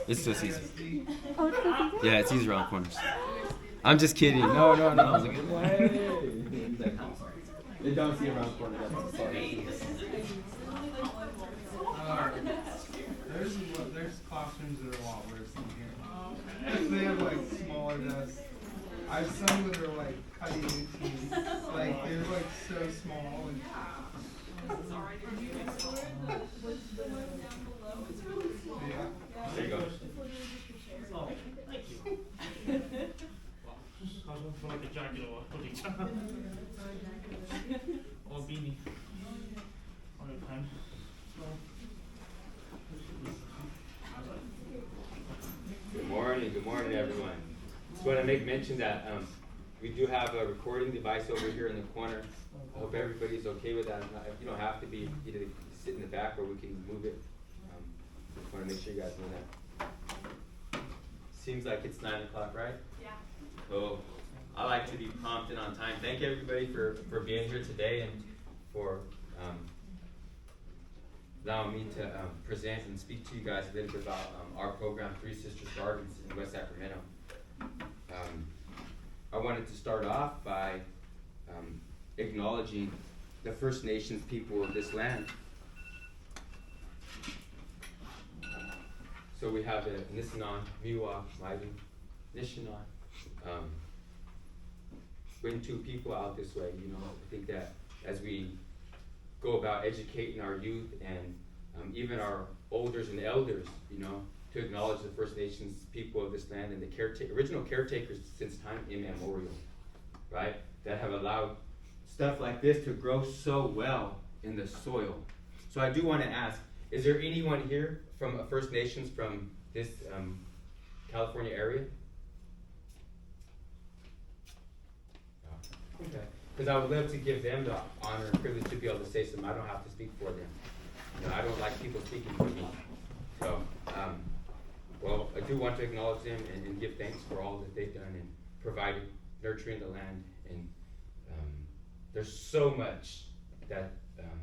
It's still Caesar. Oh, it's Caesar? Yeah, it's Caesar around corners. I'm just kidding. No. I was like, they don't see around corners. I'm sorry. There's classrooms that are a lot worse than here. They have like smaller desks. I have some that are like cutting inches. Like they're like so small. And yeah. There you go. I feel like a jacket or a hoodie. Or a beanie. Or a pen. Good morning, everyone. Just want to make mention that we do have a recording device over here in the corner. I hope everybody's okay with that. You don't have to be, either sit in the back or we can move it. Just want to make sure you guys know that. Seems like it's 9 o'clock, right? Yeah. Oh, I like to be prompt and on time. Thank everybody for being here today and for allowing me to present and speak to you guys a little bit about our program, Three Sisters Gardens in West Sacramento. I wanted to start off by acknowledging the First Nations people of this land. So we have the Nisenan, Miwok, Maidu, Nishinan, Wintu people out this way. You know, I think that as we go about educating our youth and even our elders and elders, you know, to acknowledge the First Nations people of this land and the original caretakers since time immemorial, right? That have allowed stuff like this to grow so well in the soil. So I do want to ask, is there anyone here from First Nations from this California area? Okay. Because I would love to give them the honor and privilege to be able to say something. I don't have to speak for them. You know, I don't like people speaking for me. So, well, I do want to acknowledge them and give thanks for all that they've done in providing, nurturing the land. And there's so much that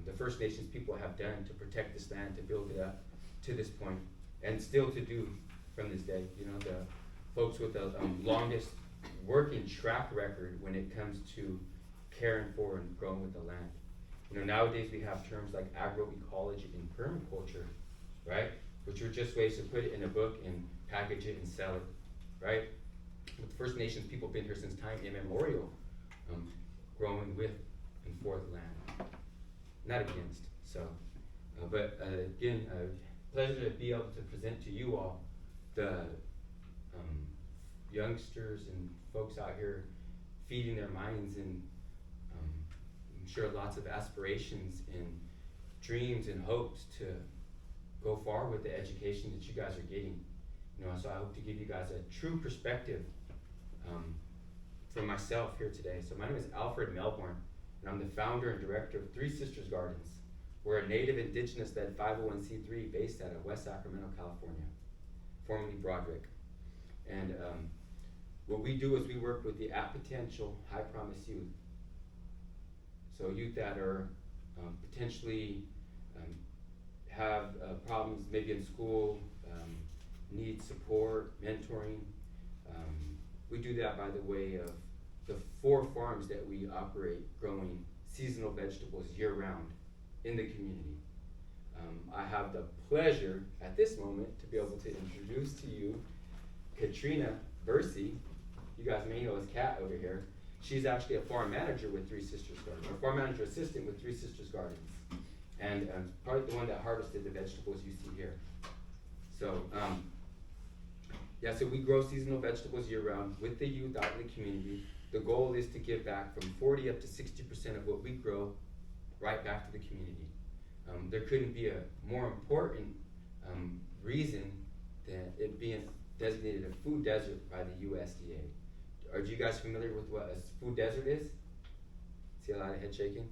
the First Nations people have done to protect this land, to build it up to this point, and still to do from this day. You know, the folks with the longest working track record when it comes to caring for and growing with the land. You know, nowadays we have terms like agroecology and permaculture, right? Which are just ways to put it in a book and package it and sell it, right? But the First Nations people have been here since time immemorial, growing with and for the land, not against. So, but again, pleasure to be able to present to you all the youngsters and folks out here feeding their minds and I'm sure lots of aspirations and dreams and hopes to go far with the education that you guys are getting. You know, so I hope to give you guys a true perspective from myself here today. So my name is Alfred Melbourne, and I'm the founder and director of Three Sisters Gardens. We're a native indigenous-led 501c3 based out of West Sacramento, California, formerly Broderick. And what we do is we work with the at potential, high promise youth. So youth that are potentially have problems maybe in school, need support, mentoring. We do that by the way of the 4 farms that we operate growing seasonal vegetables year-round in the community. I have the pleasure at this moment to be able to introduce to you Katrina Bursey. You guys may know as Kat over here. She's actually a farm manager with Three Sisters Gardens, or farm manager assistant with Three Sisters Gardens. And probably the one that harvested the vegetables you see here. So, yeah, so we grow seasonal vegetables year-round with the youth out in the community. The goal is to give back from 40 up to 60% of what we grow right back to the community. There couldn't be a more important reason than it being designated a food desert by the USDA. Are you guys familiar with what a food desert is? See a lot of head shaking?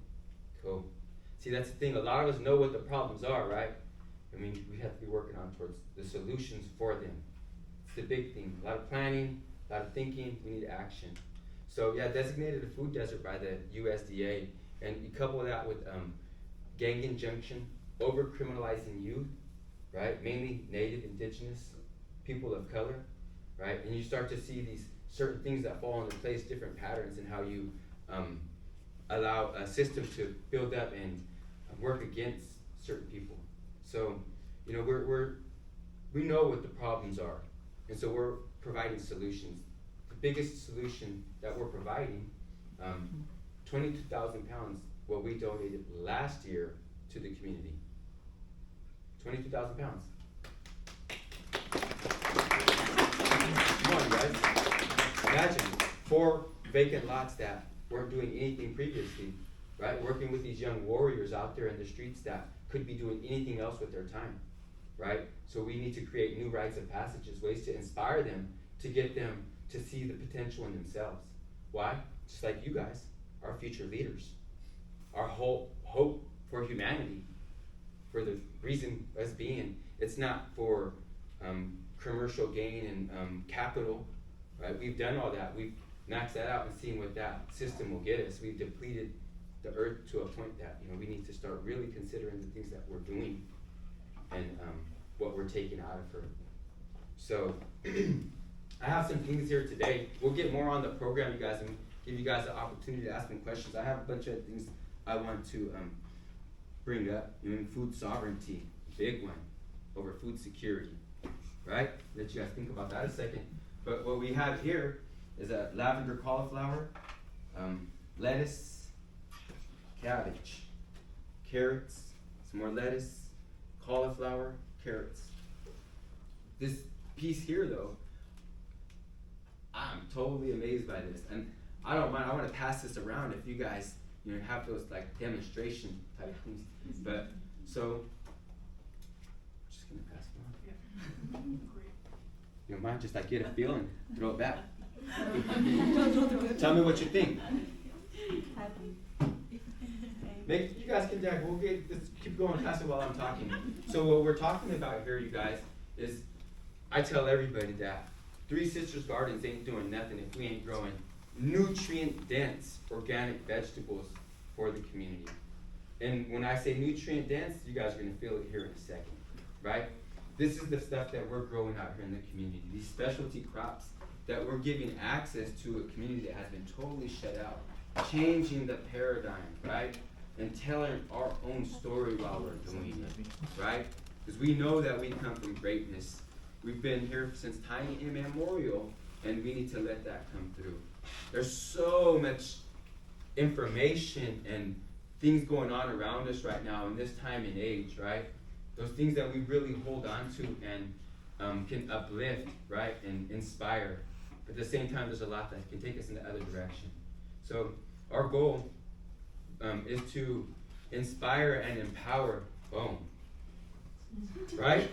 Cool. See, that's the thing. A lot of us know what the problems are, right? I mean, we have to be working on towards the solutions for them. It's the big thing. A lot of planning, a lot of thinking. We need action. So, yeah, designated a food desert by the USDA. And you couple that with gang injunction, over-criminalizing youth, right? Mainly native, indigenous, people of color, right? And you start to see these certain things that fall into place, different patterns, and how you allow a system to build up and work against certain people. So, you know, we know what the problems are, and so we're providing solutions. The biggest solution that we're providing, 22,000 pounds, what we donated last year to the community. 22,000 pounds. Come on, guys. Imagine 4 vacant lots that weren't doing anything previously, right? Working with these young warriors out there in the streets that could be doing anything else with their time, right? So we need to create new rites of passages, ways to inspire them, to get them to see the potential in themselves. Why? Just like you guys, our future leaders, our whole hope for humanity, for the reason us being. It's not for commercial gain and capital, right? We've done all that. We've maxed that out and seen what that system will get us. We've depleted the earth to a point that, you know, we need to start really considering the things that we're doing and what we're taking out of her. So I have some things here today. We'll get more on the program, you guys, and give you guys the opportunity to ask me questions. I have a bunch of things I want to bring up. You know, food sovereignty, big one, over food security, right? Let you guys think about that a second. But what we have here is a lavender cauliflower, lettuce, cabbage, carrots, some more lettuce, cauliflower, carrots. This piece here, though, I'm totally amazed by this, and I don't mind. I want to pass this around if you guys, you know, have those like demonstration type things. But so, just gonna pass it on. You don't mind? Just like get a feel and throw it back. Tell me what you think. You guys can jack. We'll let's keep going past it while I'm talking. So what we're talking about here, you guys, is I tell everybody that Three Sisters Gardens ain't doing nothing if we ain't growing nutrient-dense organic vegetables for the community. And when I say nutrient-dense, you guys are gonna feel it here in a second, right? This is the stuff that we're growing out here in the community. These specialty crops that we're giving access to a community that has been totally shut out, changing the paradigm, right? And telling our own story while we're doing it, right? Because we know that we come from greatness. We've been here since time immemorial, and we need to let that come through. There's so much information and things going on around us right now in this time and age, right? Those things that we really hold on to and can uplift, right, and inspire. But at the same time, there's a lot that can take us in the other direction. So our goal is to inspire and empower. Boom. Right?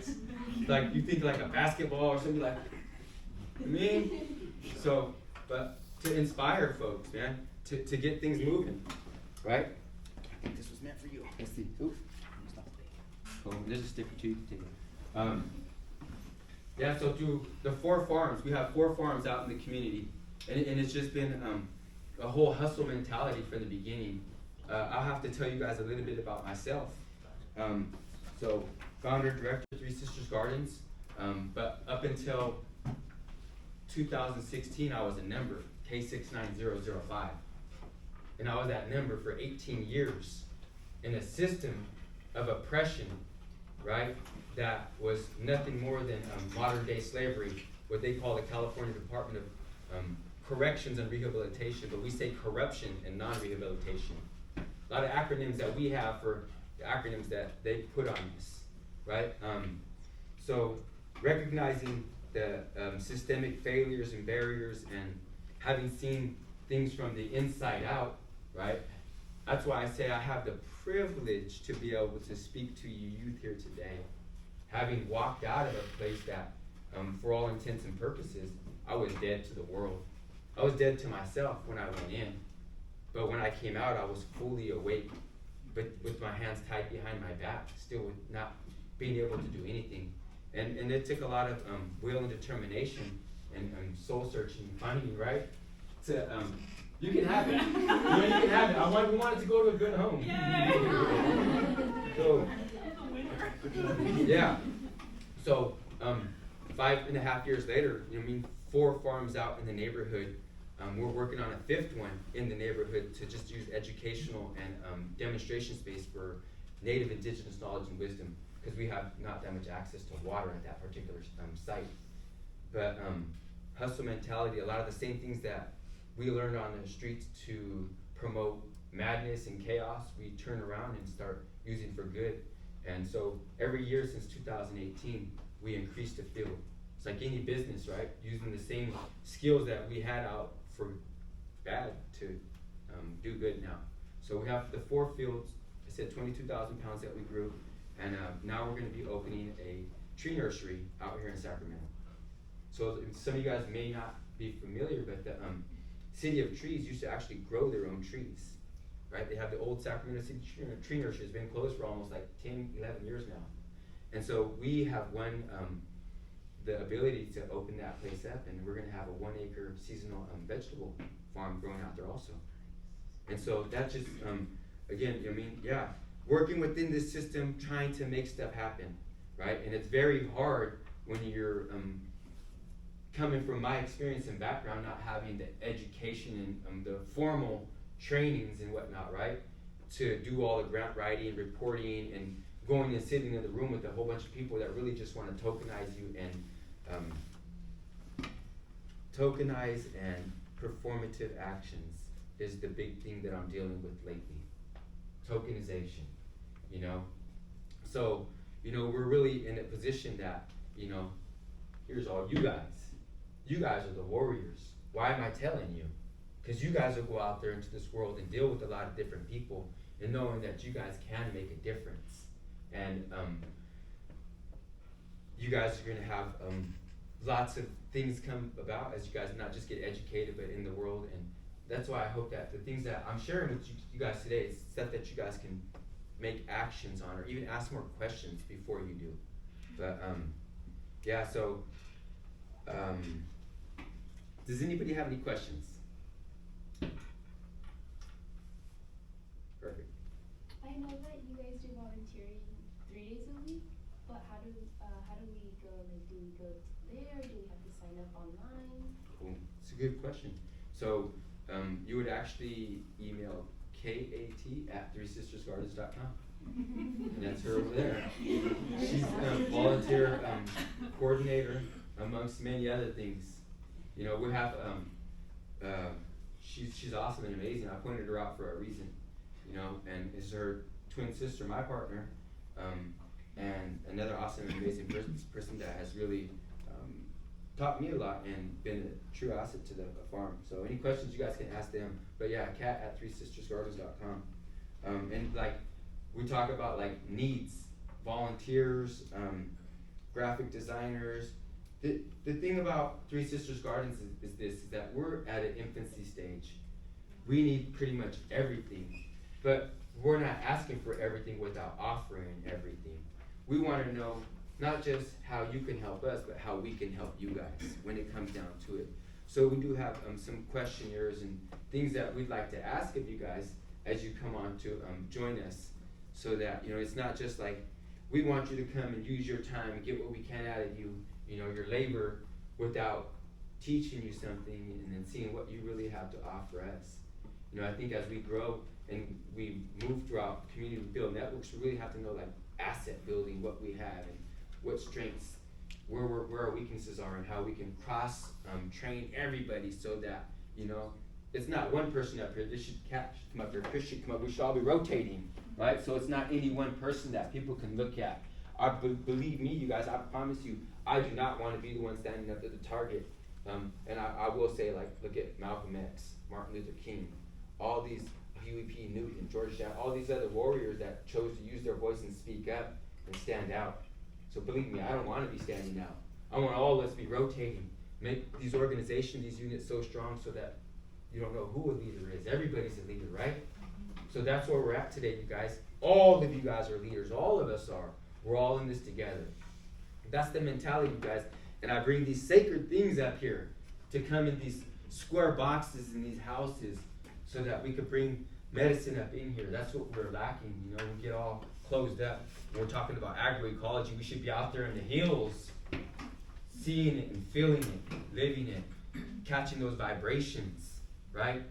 Like you think like a basketball or something like me. So, but to inspire folks, man, to get things moving, right? I think this was meant for you. Let's see. Ooh. Oh, there's a sticker too. You can take it. Yeah. So through the 4 farms, we have 4 farms out in the community, and it's just been a whole hustle mentality from the beginning. I'll have to tell you guys a little bit about myself. So, founder, director of Three Sisters Gardens, but up until 2016, I was a member, K69005. And I was that member for 18 years in a system of oppression, right, that was nothing more than modern day slavery, what they call the California Department of Corrections and Rehabilitation, but we say corruption and non-rehabilitation. A lot of acronyms that we have for the acronyms that they put on us, right? So recognizing the systemic failures and barriers and having seen things from the inside out, right? That's why I say I have the privilege to be able to speak to you youth here today. Having walked out of a place that, for all intents and purposes, I was dead to the world. I was dead to myself when I went in. But when I came out, I was fully awake, but with my hands tied behind my back, still with not being able to do anything. And it took a lot of will and determination and soul searching and finding, right? To you can have it. You know, you can have it. We want it to go to a good home. So, yeah. So 5.5 years later, 4 farms out in the neighborhood. We're working on a 5th one in the neighborhood to just use educational and demonstration space for native indigenous knowledge and wisdom, because we have not that much access to water at that particular site. But hustle mentality, a lot of the same things that we learned on the streets to promote madness and chaos, we turn around and start using for good. And so every year since 2018, we increased the field. It's like any business, right? Using the same skills that we had out for bad to do good now. So we have the 4 fields. I said 22,000 pounds that we grew, and now we're going to be opening a tree nursery out here in Sacramento. So some of you guys may not be familiar, but the City of Trees used to actually grow their own trees, right? They have the old Sacramento City Tree Nursery. It's been closed for almost like 10, 11 years now. And so we have won the ability to open that place up, and we're going to have a 1-acre seasonal vegetable farm growing out there also. And so that just, again, working within this system, trying to make stuff happen, right? And it's very hard when you're coming from my experience and background, not having the education and the formal trainings and whatnot, right? To do all the grant writing and reporting and going and sitting in the room with a whole bunch of people that really just want to tokenize you and performative actions is the big thing that I'm dealing with lately. Tokenization, So, we're really in a position that, here's all you guys. You guys are the warriors. Why am I telling you? Because you guys will go out there into this world and deal with a lot of different people, and knowing that you guys can make a difference. And you guys are going to have lots of things come about as you guys not just get educated, but in the world. And that's why I hope that the things that I'm sharing with you guys today is stuff that you guys can make actions on, or even ask more questions before you do. But does anybody have any questions? Perfect. I know that you guys do volunteering 3 days a week, but how do we go? Like, do we go there? Do we have to sign up online? Cool. It's a good question. So you would actually email kat@threesistersgardens.com. And that's her over there. She's a volunteer coordinator amongst many other things. We have she's awesome and amazing. I pointed her out for a reason, and it's her twin sister, my partner, and another awesome and amazing person that has really taught me a lot and been a true asset to the farm. So any questions you guys can ask them. But yeah, kat@threesistersgardens.com. And like we talk about like needs, volunteers, graphic designers. The thing about Three Sisters Gardens is that we're at an infancy stage. We need pretty much everything, but we're not asking for everything without offering everything. We want to know not just how you can help us, but how we can help you guys when it comes down to it. So we do have some questionnaires and things that we'd like to ask of you guys as you come on to join us, so that it's not just like we want you to come and use your time and get what we can out of you, your labor, without teaching you something and then seeing what you really have to offer us. I think as we grow and we move throughout community, we build networks, we really have to know like asset building, what we have and what strengths, where our weaknesses are, and how we can cross train everybody, so that it's not one person up here. This should come up here. Chris should come up. We should all be rotating, right? So it's not any one person that people can look at. Believe me, you guys, I promise you, I do not want to be the one standing up to the target. And I will say, like, look at Malcolm X, Martin Luther King, all these Huey P. Newton, George Jackson, all these other warriors that chose to use their voice and speak up and stand out. So believe me, I don't want to be standing out. I want all of us to be rotating, make these organizations, these units so strong so that you don't know who a leader is. Everybody's a leader, right? So that's where we're at today, you guys. All of you guys are leaders. All of us are. We're all in this together. That's the mentality, you guys. And I bring these sacred things up here to come in these square boxes in these houses so that we could bring medicine up in here. That's what we're lacking. We get all closed up. We're talking about agroecology. We should be out there in the hills seeing it and feeling it, living it, catching those vibrations, right?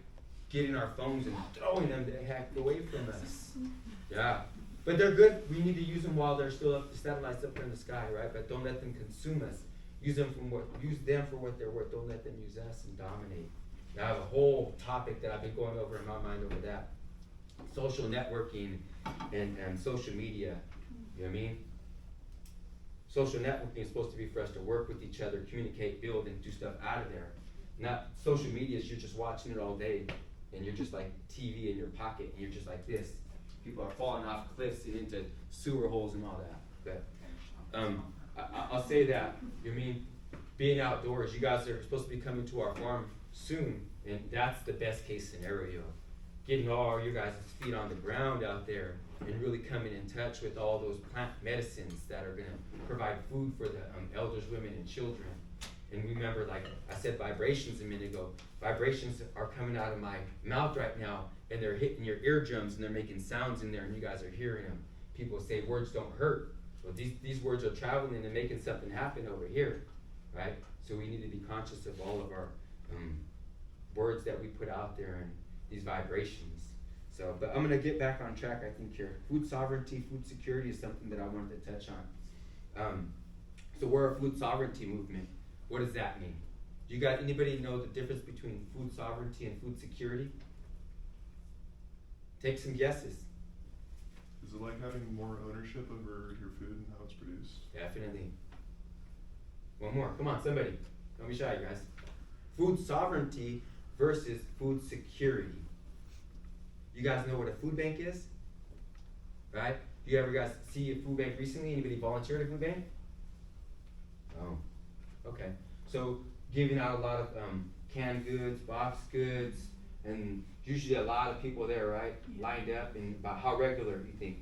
Getting our phones and throwing them the heck away from us. Yeah. But they're good. We need to use them while they're still up, the satellites up there in the sky, right? But don't let them consume us. Use them for what they're worth. Don't let them use us and dominate. I have a whole topic that I've been going over in my mind over that. Social networking and social media. You know what I mean? Social networking is supposed to be for us to work with each other, communicate, build, and do stuff out of there. Not social media is you're just watching it all day, and you're just like TV in your pocket, and you're just like this. People are falling off cliffs and into sewer holes and all that. But I'll say that. You mean being outdoors? You guys are supposed to be coming to our farm soon, and that's the best case scenario. Getting all your guys' feet on the ground out there and really coming in touch with all those plant medicines that are going to provide food for the elders, women, and children. And remember, like I said, vibrations a minute ago. Vibrations are coming out of my mouth right now, and they're hitting your eardrums, and they're making sounds in there, and you guys are hearing them. People say words don't hurt. Well, these words are traveling and making something happen over here, right? So we need to be conscious of all of our words that we put out there and these vibrations. So, but I'm gonna get back on track. I think here, food sovereignty, food security is something that I wanted to touch on. So we're a food sovereignty movement. What does that mean? Do you got anybody know the difference between food sovereignty and food security? Take some guesses. Is it like having more ownership over your food and how it's produced? Definitely. One more. Come on, somebody. Don't be shy, guys. Food sovereignty versus food security. You guys know what a food bank is? Right? You ever guys see a food bank recently? Anybody volunteer at a food bank? Oh, okay. So giving out a lot of canned goods, boxed goods, and usually a lot of people there, right? Yeah. Lined up, and about how regular do you think?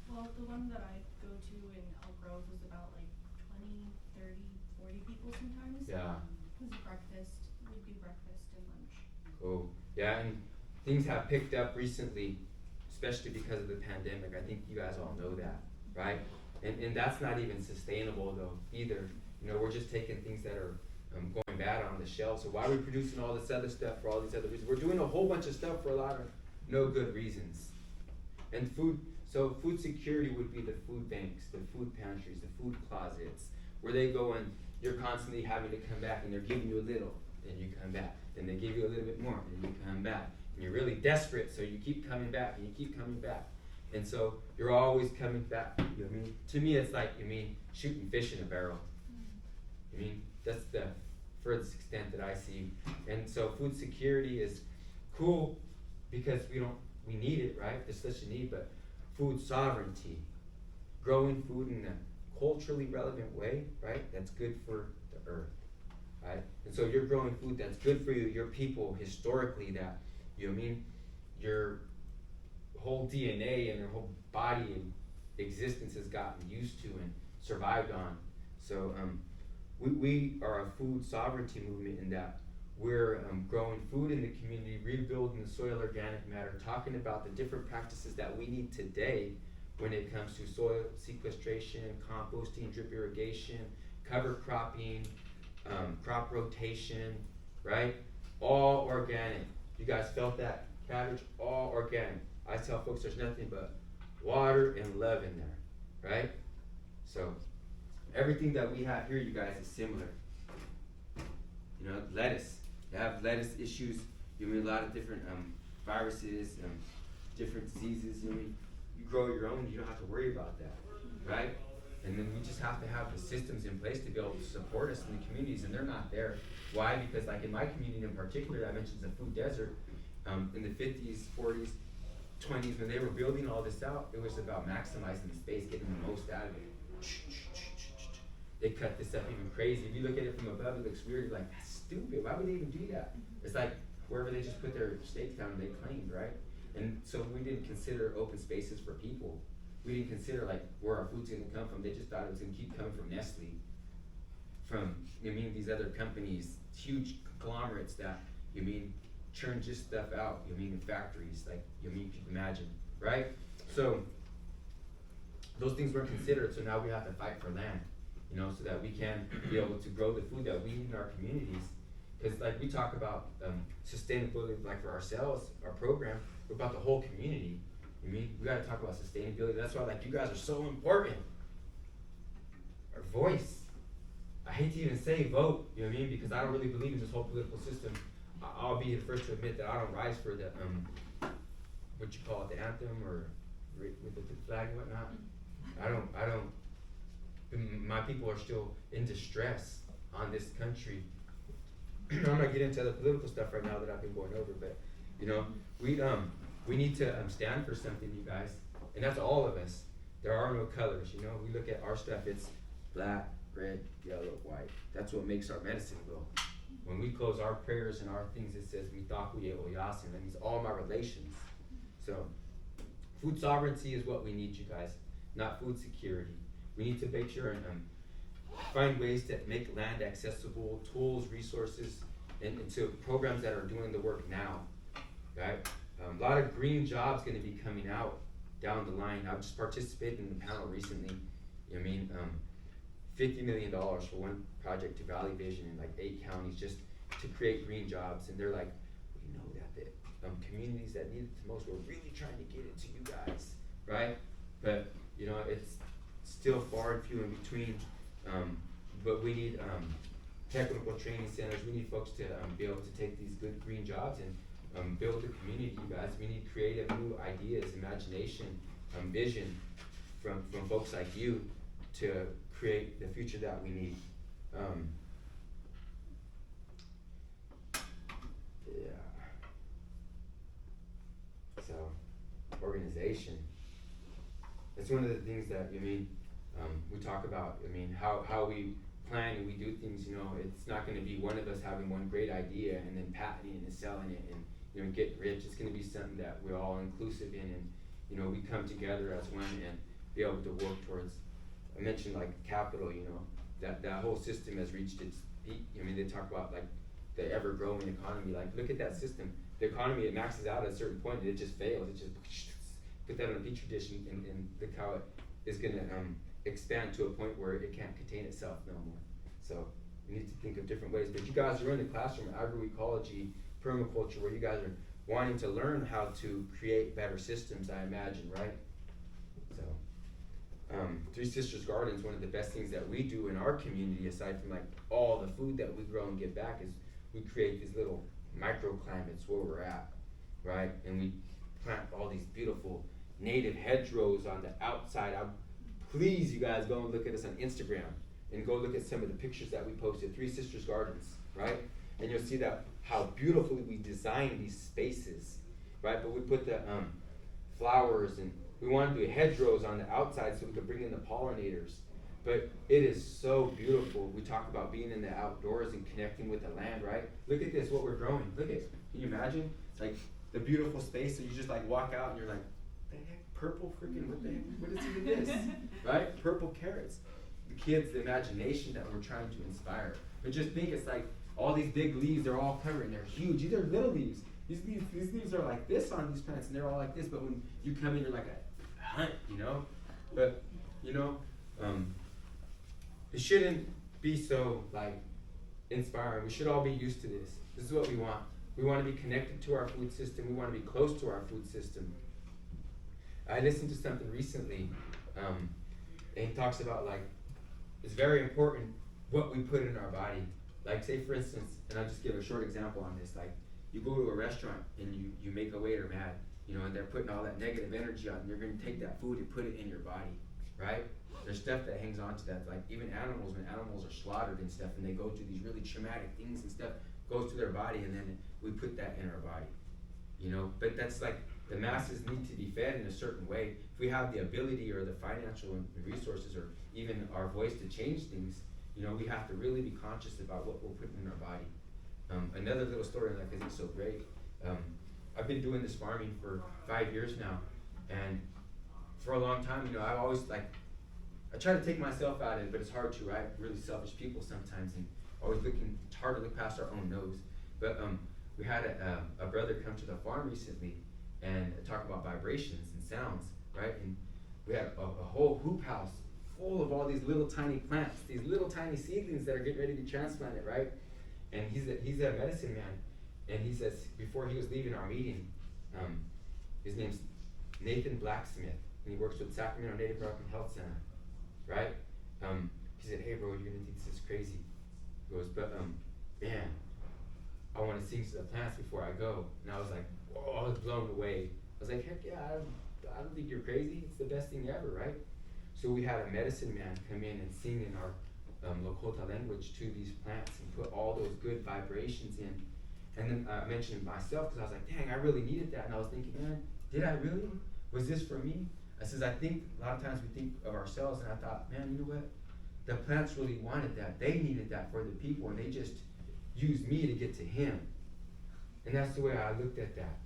Well, the one that I go to in Elk Grove was about like 20, 30, 40 people sometimes. Yeah. It was breakfast. We'd do breakfast and lunch. Cool. Yeah, and things have picked up recently, especially because of the pandemic. I think you guys all know that, right? And that's not even sustainable though either. You know, we're just taking things that are going bad on the shelf. So why are we producing all this other stuff for all these other reasons? We're doing a whole bunch of stuff for a lot of no good reasons. And so food security would be the food banks, the food pantries, the food closets, where they go and you're constantly having to come back and they're giving you a little, then you come back. Then they give you a little bit more, and you come back. And you're really desperate, so you keep coming back and you keep coming back. And so you're always coming back. You know what I mean? To me, it's like, shooting fish in a barrel. I mean, that's the furthest extent that I see. And so food security is cool because we need it, right? There's such a need, but food sovereignty, growing food in a culturally relevant way, right? That's good for the earth, right? And so you're growing food that's good for you, your people, historically, that, you know what I mean? Your whole DNA and your whole body and existence has gotten used to and survived on. So we are a food sovereignty movement in that we're growing food in the community, rebuilding the soil organic matter, talking about the different practices that we need today when it comes to soil sequestration, composting, drip irrigation, cover cropping, crop rotation, right? All organic. You guys felt that? Cabbage, all organic. I tell folks there's nothing but water and love in there, right? So everything that we have here, you guys, is similar. You know, lettuce. You have lettuce issues. You mean a lot of different viruses, different diseases. You grow your own. You don't have to worry about that, right? And then we just have to have the systems in place to be able to support us in the communities, and they're not there. Why? Because like in my community in particular, I mentioned the food desert. In the 50s, 40s, 20s, when they were building all this out, it was about maximizing the space, getting the most out of it. They cut this up even crazy. If you look at it from above, it looks weird. You're like, that's stupid. Why would they even do that? It's like wherever they just put their stakes down, they claimed, right? And so we didn't consider open spaces for people. We didn't consider like where our food's gonna come from. They just thought it was gonna keep coming from Nestle, from these other companies, huge conglomerates that churn just stuff out. In factories, like you can imagine, right? So those things weren't considered. So now we have to fight for land. you know, so that we can be able to grow the food that we need in our communities. Because like we talk about sustainability, like for ourselves, our program, we're about the whole community. I mean, we gotta talk about sustainability. That's why like you guys are so important. Our voice. I hate to even say vote, you know what I mean? Because I don't really believe in this whole political system. I'll be the first to admit that I don't rise for the what you call it, the anthem or with the flag and whatnot. I don't. My people are still in distress on this country. I'm not getting into the political stuff right now that I've been going over, but you know, we need to stand for something, you guys, and that's all of us. There are no colors, you know. We look at our stuff; it's black, red, yellow, white. That's what makes our medicine go. When we close our prayers and our things, it says "Mitakuye Oyasin." That means all my relations. So, food sovereignty is what we need, you guys, not food security. We need to make sure and find ways to make land accessible, tools, resources, and to programs that are doing the work now, right? A lot of green jobs going to be coming out down the line. I've just participated in the panel recently. I mean, $50 million for one project to Valley Vision in like 8 counties just to create green jobs. And they're like, we know that the communities that need it the most, we're really trying to get it to you guys, right? But, you know, it's still far and few in between. But we need technical training centers. We need folks to be able to take these good green jobs and build the community, you guys. We need creative new ideas, imagination, vision from folks like you to create the future that we need. So, organization. It's one of the things that, I mean, we talk about, I mean, how we plan and we do things, you know, it's not gonna be one of us having one great idea and then patenting it and selling it and, you know, getting rich. It's gonna be something that we're all inclusive in and, you know, we come together as one and be able to work towards. I mentioned like capital, you know, that whole system has reached its peak. I mean, they talk about like the ever-growing economy. Like, look at that system. The economy, it maxes out at a certain point and it just fails. It just put that on a petri dish and look how it is gonna expand to a point where it can't contain itself no more. So we need to think of different ways. But you guys are in the classroom, agroecology, permaculture, where you guys are wanting to learn how to create better systems, I imagine, right? So, Three Sisters Gardens, one of the best things that we do in our community, aside from like all the food that we grow and give back, is we create these little microclimates where we're at, right? And we plant all these beautiful native hedgerows on the outside. Please, you guys, go and look at us on Instagram and go look at some of the pictures that we posted, Three Sisters Gardens, right? And you'll see that how beautifully we design these spaces, right? But we put the flowers and we want to do hedgerows on the outside so we could bring in the pollinators. But it is so beautiful. We talk about being in the outdoors and connecting with the land, right? Look at this, what we're growing. Look at, can you imagine? It's like the beautiful space, so you just like walk out and you're like, the heck, purple freaking, what the heck, what is even this? Right? Purple carrots. The kids, the imagination that we're trying to inspire. But just think, it's like all these big leaves, they're all covered and they're huge. These are little leaves. These leaves are like this on these plants and they're all like this, but when you come in, you're like a hunt, you know? But, you know, it shouldn't be so like inspiring. We should all be used to this. This is what we want. We want to be connected to our food system. We want to be close to our food system. I listened to something recently, and he talks about like, it's very important what we put in our body. Like say for instance, and I'll just give a short example on this, like you go to a restaurant and you make a waiter mad, you know, and they're putting all that negative energy on, and you're gonna take that food and put it in your body, right? There's stuff that hangs on to that, like even animals, when animals are slaughtered and stuff, and they go through these really traumatic things and stuff, goes to their body, and then we put that in our body, you know? But that's like, the masses need to be fed in a certain way. If we have the ability or the financial resources or even our voice to change things, you know, we have to really be conscious about what we're putting in our body. Another little story on that, because it's so great. I've been doing this farming for 5 years now, and for a long time, you know, I always like, I try to take myself out of it, but it's hard to, right? Really selfish people sometimes, and always looking, it's hard to look past our own nose. But we had a brother come to the farm recently and talk about vibrations and sounds, right? And we had a whole hoop house full of all these little tiny plants, these little tiny seedlings that are getting ready to be transplanted, right? And he's a medicine man, and he says before he was leaving our meeting, his name's Nathan Blacksmith, and he works with Sacramento Native American Health Center, right? He said, hey bro, you're gonna think this is crazy. He goes, but man, I want to sing to the plants before I go. And I was like, whoa, I was blown away. I was like, heck yeah, I don't think you're crazy. It's the best thing ever, right? So we had a medicine man come in and sing in our Lakota language to these plants and put all those good vibrations in. And then I mentioned myself because I was like, dang, I really needed that. And I was thinking, man, did I really? Was this for me? I says, I think a lot of times we think of ourselves, and I thought, man, you know what? The plants really wanted that. They needed that for the people, and they just used me to get to him. And that's the way I looked at that.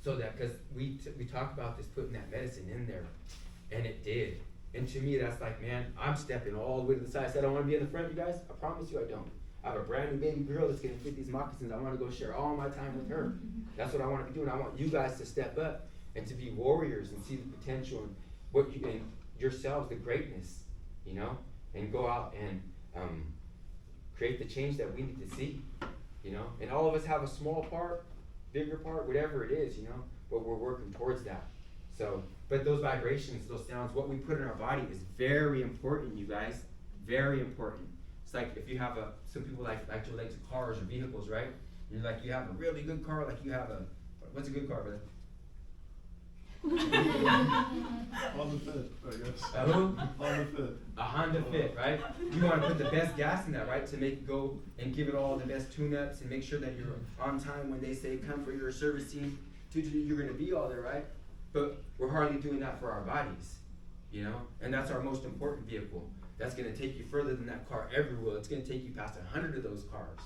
So that, because we talked about this, putting that medicine in there, and it did. And to me, that's like, man, I'm stepping all the way to the side. I said, I don't want to be in the front, you guys. I promise you I don't. I have a brand new baby girl that's going to fit these moccasins. I want to go share all my time with her. That's what I want to be doing. I want you guys to step up and to be warriors and see the potential and what you and yourselves, the greatness, you know, and go out and create the change that we need to see, you know. And all of us have a small part, bigger part, whatever it is, you know, but we're working towards that. So, but those vibrations, those sounds, what we put in our body is very important, you guys, very important. It's like if you have some people like to relate to cars or vehicles, right? You're like, you have a really good car, like you have what's a good car, brother? On the Fit, I guess. Who? On the Fit. A Honda Fit, right? You want to put the best gas in that, right? To make it go and give it all the best tune-ups and make sure that you're on time when they say come for your servicing. You're going to be all there, right? But we're hardly doing that for our bodies, you know? And that's our most important vehicle. That's going to take you further than that car ever will. It's going to take you past 100 of those cars,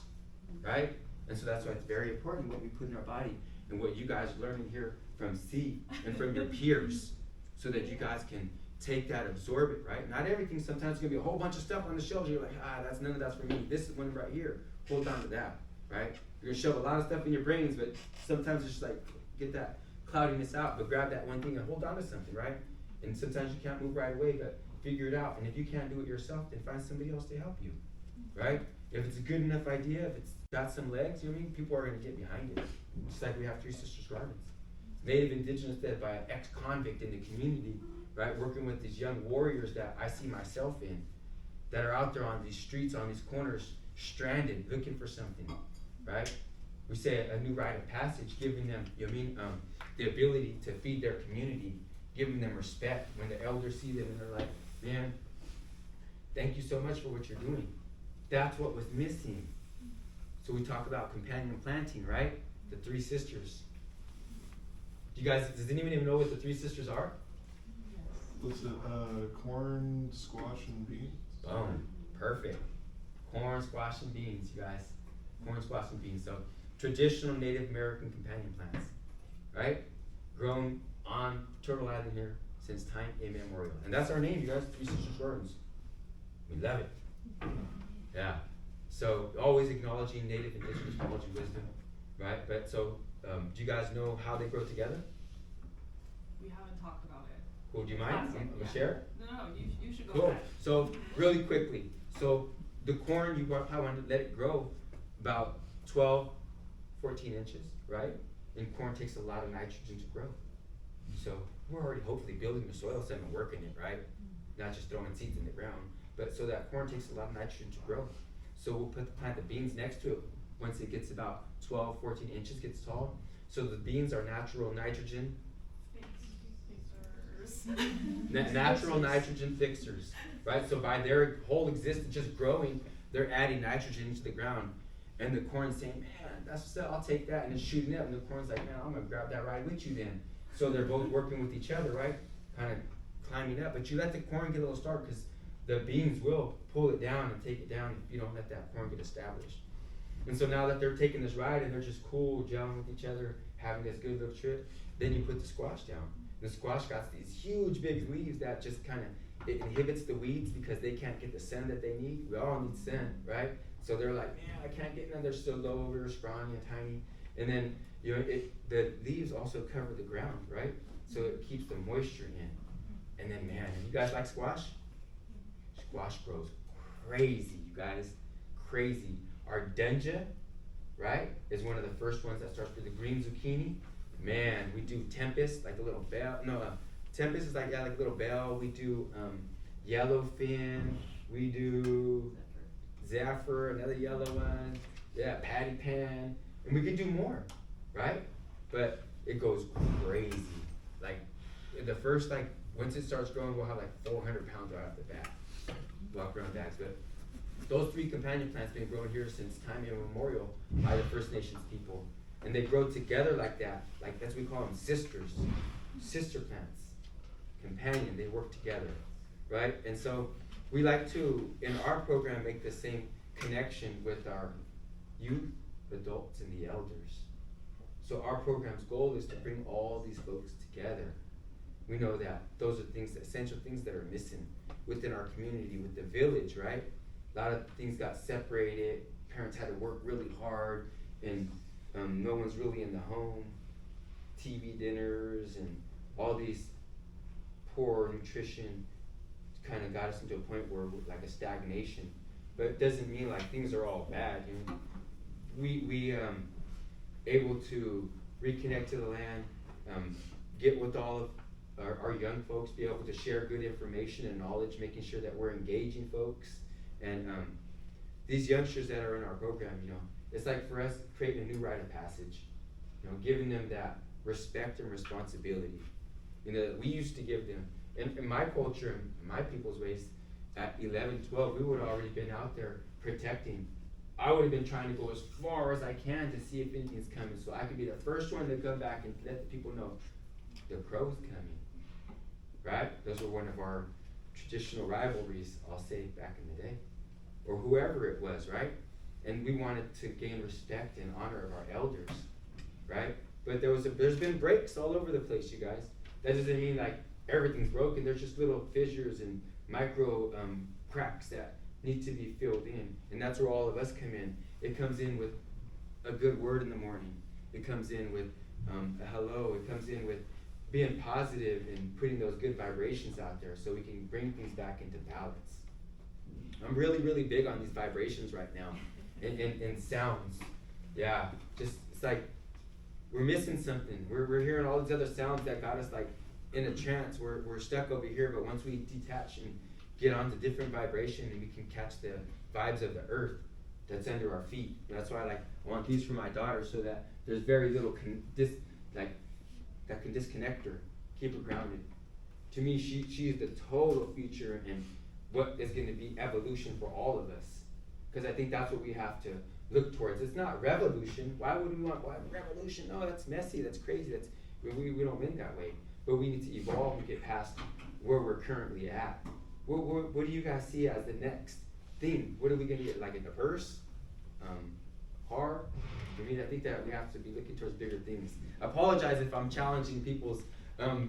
right? And so that's why it's very important what we put in our body and what you guys are learning here from C and from your peers, so that you guys can take that, absorb it, right? Not everything. Sometimes it's going to be a whole bunch of stuff on the shelves. You're like, none of that's for me. This is one right here. Hold on to that, right? You're going to shove a lot of stuff in your brains, but sometimes it's just like, get that cloudiness out, but grab that one thing and hold on to something, right? And sometimes you can't move right away, but figure it out. And if you can't do it yourself, then find somebody else to help you, right? If it's a good enough idea, if it's got some legs, you know what I mean? People are going to get behind it. Just like we have Three Sisters Gardens. Native Indigenous led by an ex-convict in the community, right? Working with these young warriors that I see myself in, that are out there on these streets, on these corners, stranded, looking for something, right? We say a new rite of passage, giving them, you know what I mean, the ability to feed their community, giving them respect. When the elders see them and they're like, man, thank you so much for what you're doing. That's what was missing. So we talk about companion planting, right? The Three Sisters. Does anyone even know what the Three Sisters are? Was it corn, squash, and beans? Boom. Perfect. Corn, squash, and beans, you guys. Corn, squash, and beans. So traditional Native American companion plants, right? Grown on Turtle Island here since time immemorial. And that's our name, you guys, Three Sisters Gardens. We love it. Yeah. So always acknowledging Native Indigenous knowledge and wisdom, right? But so, do you guys know how they grow together? We haven't talked about it. Cool, do you mind? Awesome. I'm gonna share? No, you should go Cool. ahead. So really quickly, so the corn, you probably want to let it grow about 12, 14 inches, right? And corn takes a lot of nitrogen to grow. So we're already hopefully building the soil system and working it, right? Not just throwing seeds in the ground. But so that corn takes a lot of nitrogen to grow. So we'll plant the beans next to it once it gets about 12, 14 inches, gets tall. So the beans are natural nitrogen, natural nitrogen fixers, right? So by their whole existence just growing, they're adding nitrogen into the ground. And the corn's saying, man, that's I'll take that, and it's shooting up. And the corn's like, man, I'm gonna grab that right with you then. So they're both working with each other, right? Kind of climbing up. But you let the corn get a little start, because the beans will pull it down and take it down if you don't let that corn get established. And so now that they're taking this ride and they're just cool, gelling with each other, having this good little trip, then you put the squash down. And the squash got these huge big leaves that just kind of, it inhibits the weeds because they can't get the sun that they need. We all need sun, right? So they're like, man, I can't get none. They're still low, very scrawny and tiny. And then, you know, the leaves also cover the ground, right? So it keeps the moisture in. And then, man, you guys like squash? squash grows crazy, you guys, crazy. Our denja, right, is one of the first ones that starts with the green zucchini. Man, we do tempest, like a little bell. No, tempest is like, yeah, like a little bell. We do yellowfin. We do zephyr, another yellow one. Yeah, patty pan. And we could do more, right? But it goes crazy. Like, the first, like, once it starts growing, we'll have like 400 pounds right off the bat. Walk around bags. But those 3 companion plants been grown here since time immemorial by the First Nations people. And they grow together like that. Like, that's what we call them sisters. Sister plants. Companion, they work together, right? And so we like to, in our program, make the same connection with our youth, adults, and the elders. So our program's goal is to bring all these folks together. We know that those are things, essential things that are missing within our community, with the village, right? A lot of things got separated. Parents had to work really hard, and no one's really in the home. TV dinners and all these poor nutrition kind of got us into a point where we're like a stagnation. But it doesn't mean like things are all bad. You know? We able to reconnect to the land, get with all of our young folks, be able to share good information and knowledge, making sure that we're engaging folks. And these youngsters that are in our program, you know, it's like for us creating a new rite of passage, you know, giving them that respect and responsibility. You know, that we used to give them. In my culture, in my people's ways, at 11, 12, we would have already been out there protecting. I would have been trying to go as far as I can to see if anything's coming, so I could be the first one to come back and let the people know the crow's coming, right? Those were one of our traditional rivalries, I'll say, back in the day, or whoever it was, right? And we wanted to gain respect and honor of our elders, right? But there's been breaks all over the place, you guys. That doesn't mean like everything's broken. There's just little fissures and micro cracks that need to be filled in, and that's where all of us come in. It comes in with a good word in the morning. It comes in with a hello. It comes in with being positive and putting those good vibrations out there so we can bring things back into balance. I'm really, really big on these vibrations right now, and sounds. Yeah, just, it's like we're missing something. We're hearing all these other sounds that got us like in a trance. We're stuck over here, but once we detach and get onto different vibration, and we can catch the vibes of the earth that's under our feet. And that's why I want these for my daughter, so that there's very little that can disconnect her, keep her grounded. To me, she is the total future and what is going to be evolution for all of us. Because I think that's what we have to look towards. It's not revolution. Why would we want revolution? No, that's messy, that's crazy, we don't win that way. But we need to evolve and get past where we're currently at. What do you guys see as the next thing? What are we going to get, like a diverse, horror? I mean, I think that we have to be looking towards bigger things. I apologize if I'm challenging people's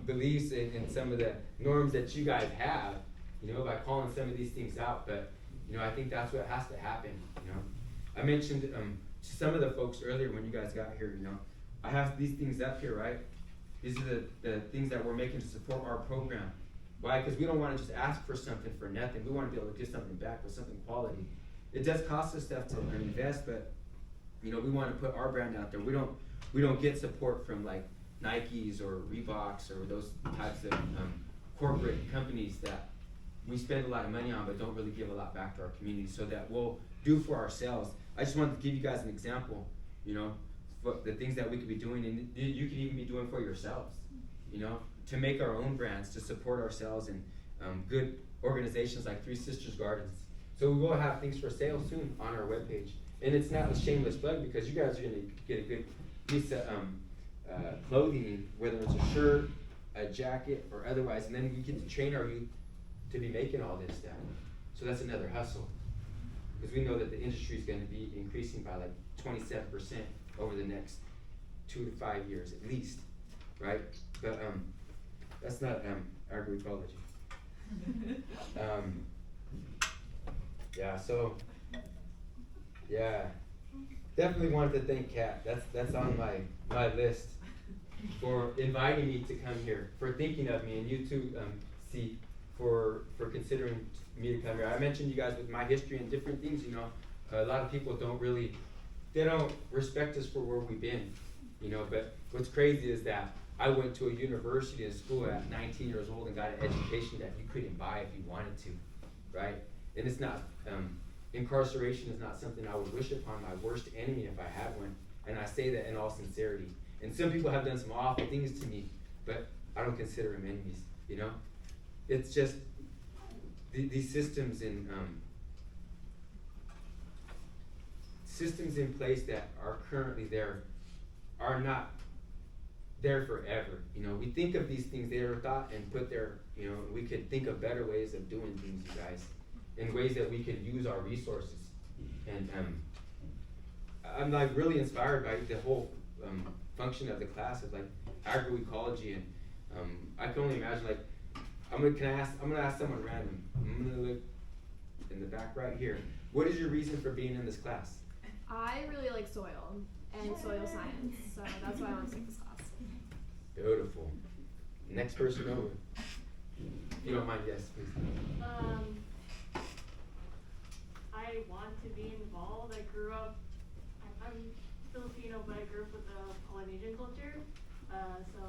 beliefs and some of the norms that you guys have, you know, by calling some of these things out. But, you know, I think that's what has to happen, you know. I mentioned to some of the folks earlier when you guys got here, you know, I have these things up here, right? These are the things that we're making to support our program. Why? Because we don't want to just ask for something for nothing. We want to be able to give something back with something quality. It does cost us stuff to invest, but you know, we want to put our brand out there. We don't get support from like Nikes or Reeboks or those types of corporate companies that we spend a lot of money on but don't really give a lot back to our community, so that we'll do for ourselves. I just wanted to give you guys an example, you know, for the things that we could be doing, and you could even be doing for yourselves, you know, to make our own brands, to support ourselves, and good organizations like Three Sisters Gardens. So we will have things for sale soon on our webpage. And it's not a shameless plug, because you guys are going to get a good piece of clothing, whether it's a shirt, a jacket, or otherwise, and then we get to train our youth to be making all this stuff. So that's another hustle, because we know that the industry is going to be increasing by like 27% over the next 2 to 5 years at least, right? But that's not agroecology. Yeah, so yeah, definitely wanted to thank Kat. That's on my list for inviting me to come here, for thinking of me, and you too, see, for considering me to come here. I mentioned you guys with my history and different things, you know. A lot of people they don't respect us for where we've been, you know, but what's crazy is that I went to a university and school at 19 years old and got an education that you couldn't buy if you wanted to, right? And it's not, incarceration is not something I would wish upon my worst enemy if I had one, and I say that in all sincerity. And some people have done some awful things to me, but I don't consider them enemies, you know? It's just, these systems in place that are currently there are not there forever. You know, we think of these things, they are thought and put there, you know, we could think of better ways of doing things, you guys, in ways that we could use our resources. And I'm like really inspired by the whole function of the class of like agroecology, and I can only imagine, like, I'm gonna ask someone random. I'm gonna look in the back right here. What is your reason for being in this class? I really like soil and soil science, so that's why I want to take this class. Beautiful. Next person over. If you don't mind, yes, please. I want to be involved. I grew up, I'm Filipino, but I grew up with the Polynesian culture. So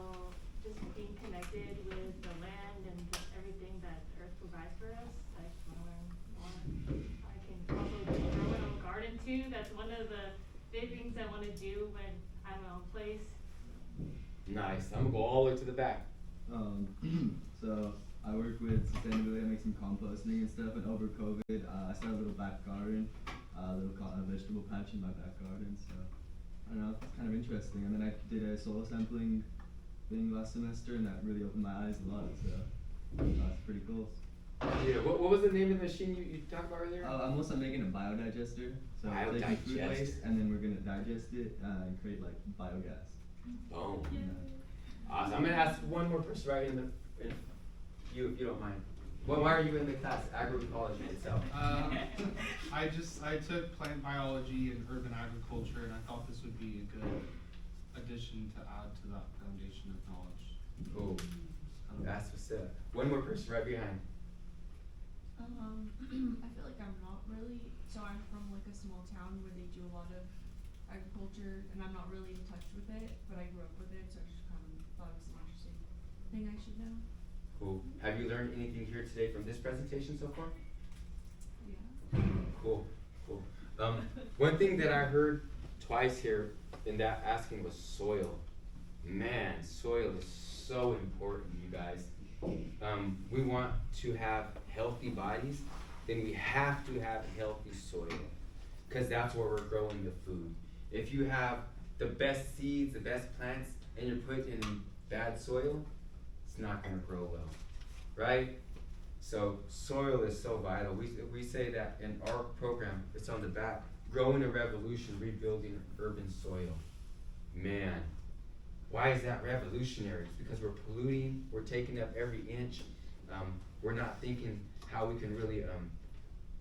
just being connected with the land and just everything that Earth provides for us, I just want to learn more. I can also grow my own garden too. That's one of the big things I want to do when I have my own place. Nice. I'm gonna go all the way to the back. So I work with sustainability. I make some composting and stuff. And over COVID, I started a little back garden, a little vegetable patch in my back garden. So I don't know, it's kind of interesting. And then I did a soil sampling thing last semester, and that really opened my eyes a lot. So it's pretty cool. Yeah. What was the name of the machine you talked about earlier? I'm also making a biodigester. So we're taking food Biodigester. waste, and then we're gonna digest it and create like biogas. Boom. Awesome. I'm gonna ask one more person right in if you don't mind. Well, why are you in the class? Agroecology itself. I took plant biology and urban agriculture, and I thought this would be a good addition to add to that foundation of knowledge. Cool. That's what's up. One more person right behind. I feel like I'm not really, so I'm from like a small town where they do a lot of agriculture, and I'm not really in touch with it, but I grew up with it, so I just kind of thought it was an interesting thing I should know. Cool. Have you learned anything here today from this presentation so far? Yeah. Cool. Cool. One thing that I heard twice here in that asking was soil. Man, soil is so important, you guys. We want to have healthy bodies, then we have to have healthy soil, because that's where we're growing the food. If you have the best seeds, the best plants, and you're put in bad soil, it's not gonna grow well, right? So soil is so vital. We say that in our program, it's on the back, growing a revolution, rebuilding urban soil. Man, why is that revolutionary? It's because we're polluting, we're taking up every inch. We're not thinking how we can really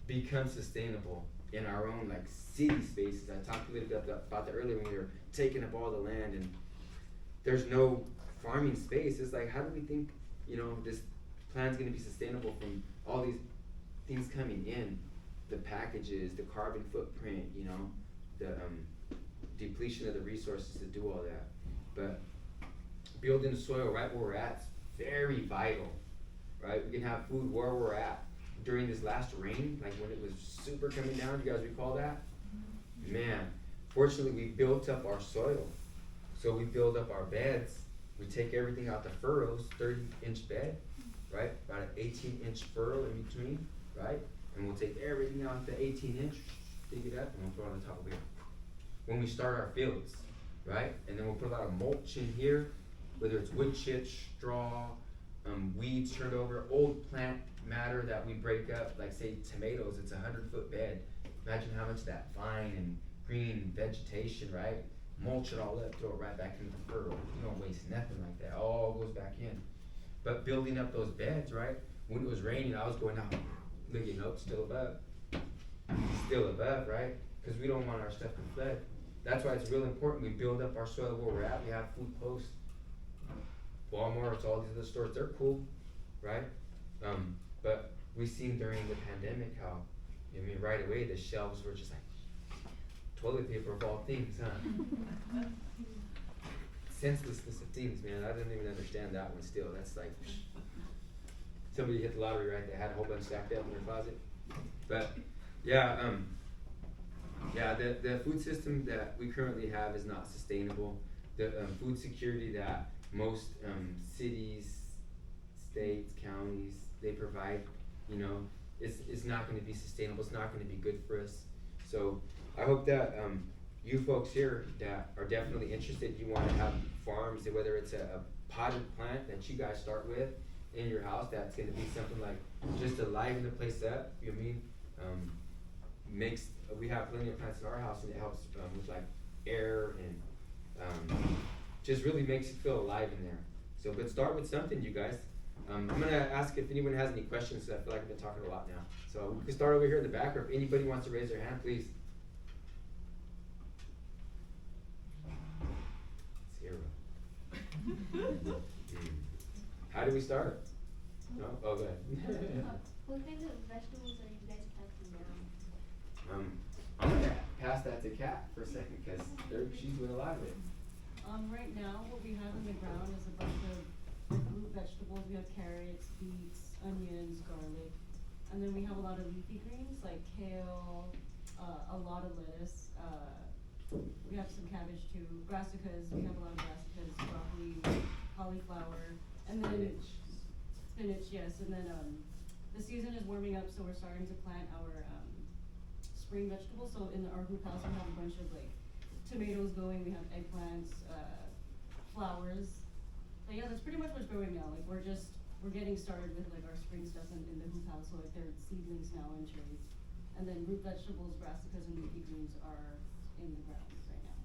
become sustainable in our own like city spaces. I talked a little bit about that earlier when we were taking up all the land and there's no farming space. It's like, how do we think, you know, this plan's gonna be sustainable from all these things coming in? The packages, the carbon footprint, you know, the depletion of the resources to do all that. But building the soil right where we're at is very vital, right? We can have food where we're at. During this last rain, like when it was super coming down, you guys recall that? Man, fortunately we built up our soil. So we build up our beds, we take everything out the furrows, 30-inch bed, right? About an 18-inch furrow in between, right? And we'll take everything out the 18-inch, dig it up, and we'll throw it on the top of here. When we start our fields, right? And then we'll put a lot of mulch in here, whether it's wood chips, straw, weeds turned over, old plant matter that we break up, like say tomatoes, it's a 100-foot bed. Imagine how much that fine and green vegetation, right? Mulch it all up, throw it right back into the furrow. You don't waste nothing like that, all goes back in. But building up those beds, right? When it was raining, I was going out, looking up, still above, right? Because we don't want our stuff to flood. That's why it's real important we build up our soil where we're at. We have food close. Walmart, all these other stores, they're cool, right? But we seen during the pandemic how, I mean, right away the shelves were just like toilet paper of all things, huh? Senselessness of things, man. I didn't even understand that one still. That's like somebody hit the lottery, right? They had a whole bunch stacked up in their closet. But yeah, the food system that we currently have is not sustainable. The food security that most cities, states, counties, they provide, you know, it's not going to be sustainable. It's not going to be good for us. So I hope that you folks here that are definitely interested, you want to have farms, whether it's a potted plant that you guys start with in your house, that's going to be something like just to liven the place up. You know what I mean? We have plenty of plants in our house, and it helps with like air and just really makes you feel alive in there. So, but start with something, you guys. I'm gonna ask if anyone has any questions, 'cause I feel like I've been talking a lot now. So we can start over here in the back, or if anybody wants to raise their hand, please. Zero. How do we start? No? Oh, go ahead. What kind of vegetables are you guys planting now? I'm gonna pass that to Kat for a second, because she's doing a lot of it. Right now, what we have in the ground is a bunch of root vegetables. We have carrots, beets, onions, garlic, and then we have a lot of leafy greens like kale, a lot of lettuce. We have some cabbage too, brassicas. We have a lot of brassicas, broccoli, cauliflower, and then spinach. Yes, and then the season is warming up, so we're starting to plant our spring vegetables. So in our group house, we have a bunch of like tomatoes going. We have eggplants, flowers. So yeah, that's pretty much what's growing now. Like we're getting started with like our spring stuff in the hoop house. So like they're seedlings now and cherries, and then root vegetables, brassicas, and leafy greens are in the ground right now.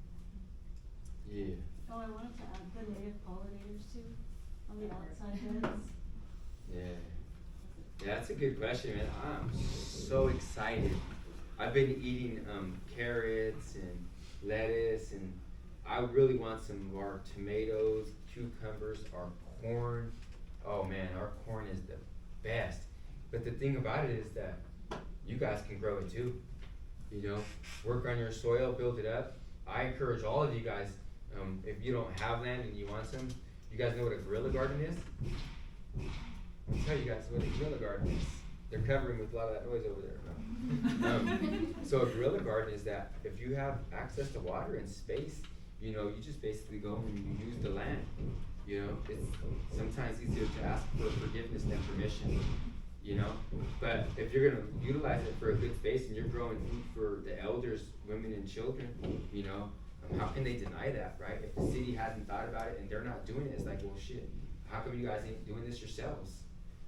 Yeah. Oh, I wanted to add the native pollinators too on the outside beds. Yeah. Yeah, that's a good question, man. I'm so excited. I've been eating carrots and lettuce, and I really want some of our tomatoes, cucumbers, our corn. Oh man, our corn is the best. But the thing about it is that you guys can grow it too. You know, work on your soil, build it up. I encourage all of you guys, if you don't have land and you want some, you guys know what a guerrilla garden is? I'll tell you guys what a guerrilla garden is. They're covering with a lot of that noise over there. So a guerrilla garden is that if you have access to water and space, you know, you just basically go and you use the land. You know, it's sometimes easier to ask for forgiveness than permission. You know, but if you're gonna utilize it for a good space and you're growing food for the elders, women and children, you know, how can they deny that, right? If the city hasn't thought about it and they're not doing it, it's like, well, shit, how come you guys ain't doing this yourselves?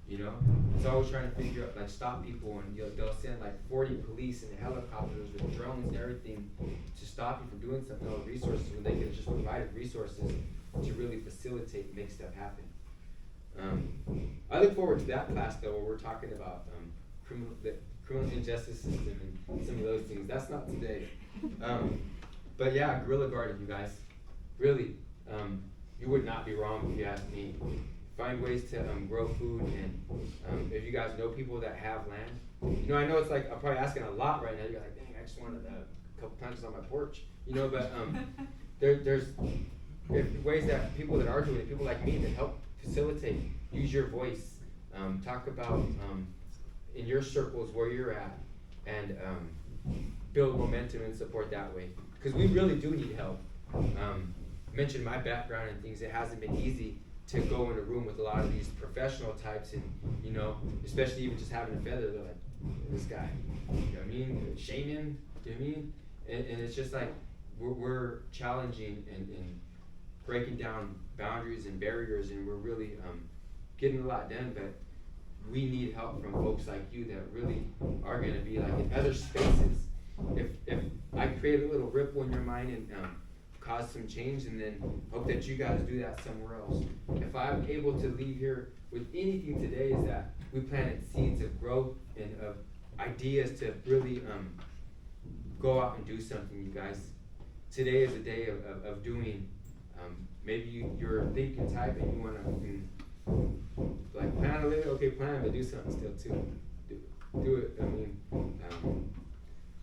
You know, it's always trying to figure out, like, stop people, and they'll send like 40 police and helicopters with drones and everything to stop you from doing something, all the resources, when they could have just provided resources to really facilitate and make stuff happen. I look forward to that class though, where we're talking about the criminal injustice system and some of those things. That's not today. But yeah, guerrilla garden, you guys. Really, you would not be wrong if you asked me. Find ways to grow food, and if you guys know people that have land, you know, I know it's like I'm probably asking a lot right now. You're like, dang, I just wanted a couple plants on my porch, you know. But there's ways that people that are doing it, people like me, that help facilitate. Use your voice. Talk about in your circles where you're at, and build momentum and support that way. Because we really do need help. Mentioned my background and things. It hasn't been easy to go in a room with a lot of these professional types, and you know, especially even just having a feather, they're like, this guy, you know what I mean? Shaman, you know what I mean? And it's just like we're challenging and breaking down boundaries and barriers, and we're really getting a lot done. But we need help from folks like you that really are going to be like in other spaces. If I create a little ripple in your mind and cause some change, and then hope that you guys do that somewhere else. If I'm able to leave here with anything today, is that we planted seeds of growth and of ideas to really go out and do something, you guys. Today is a day of doing. Maybe you're thinking type and you want to Like plan a little, okay, plan, but do something still too. Do it. I mean,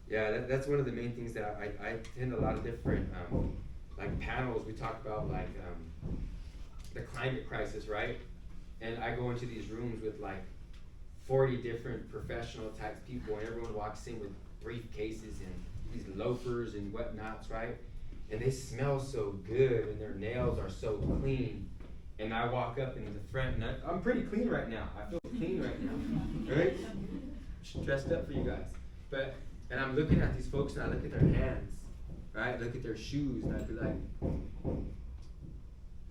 yeah, that's one of the main things that I attend a lot of different like panels. We talk about like the climate crisis, right? And I go into these rooms with like 40 different professional type people, and everyone walks in with briefcases and these loafers and whatnots, right? And they smell so good, and their nails are so clean. And I walk up into the front, and I'm pretty clean right now. I feel clean right now, right? Dressed up for you guys. And I'm looking at these folks, and I look at their hands, right? Look at their shoes, and I'd be like,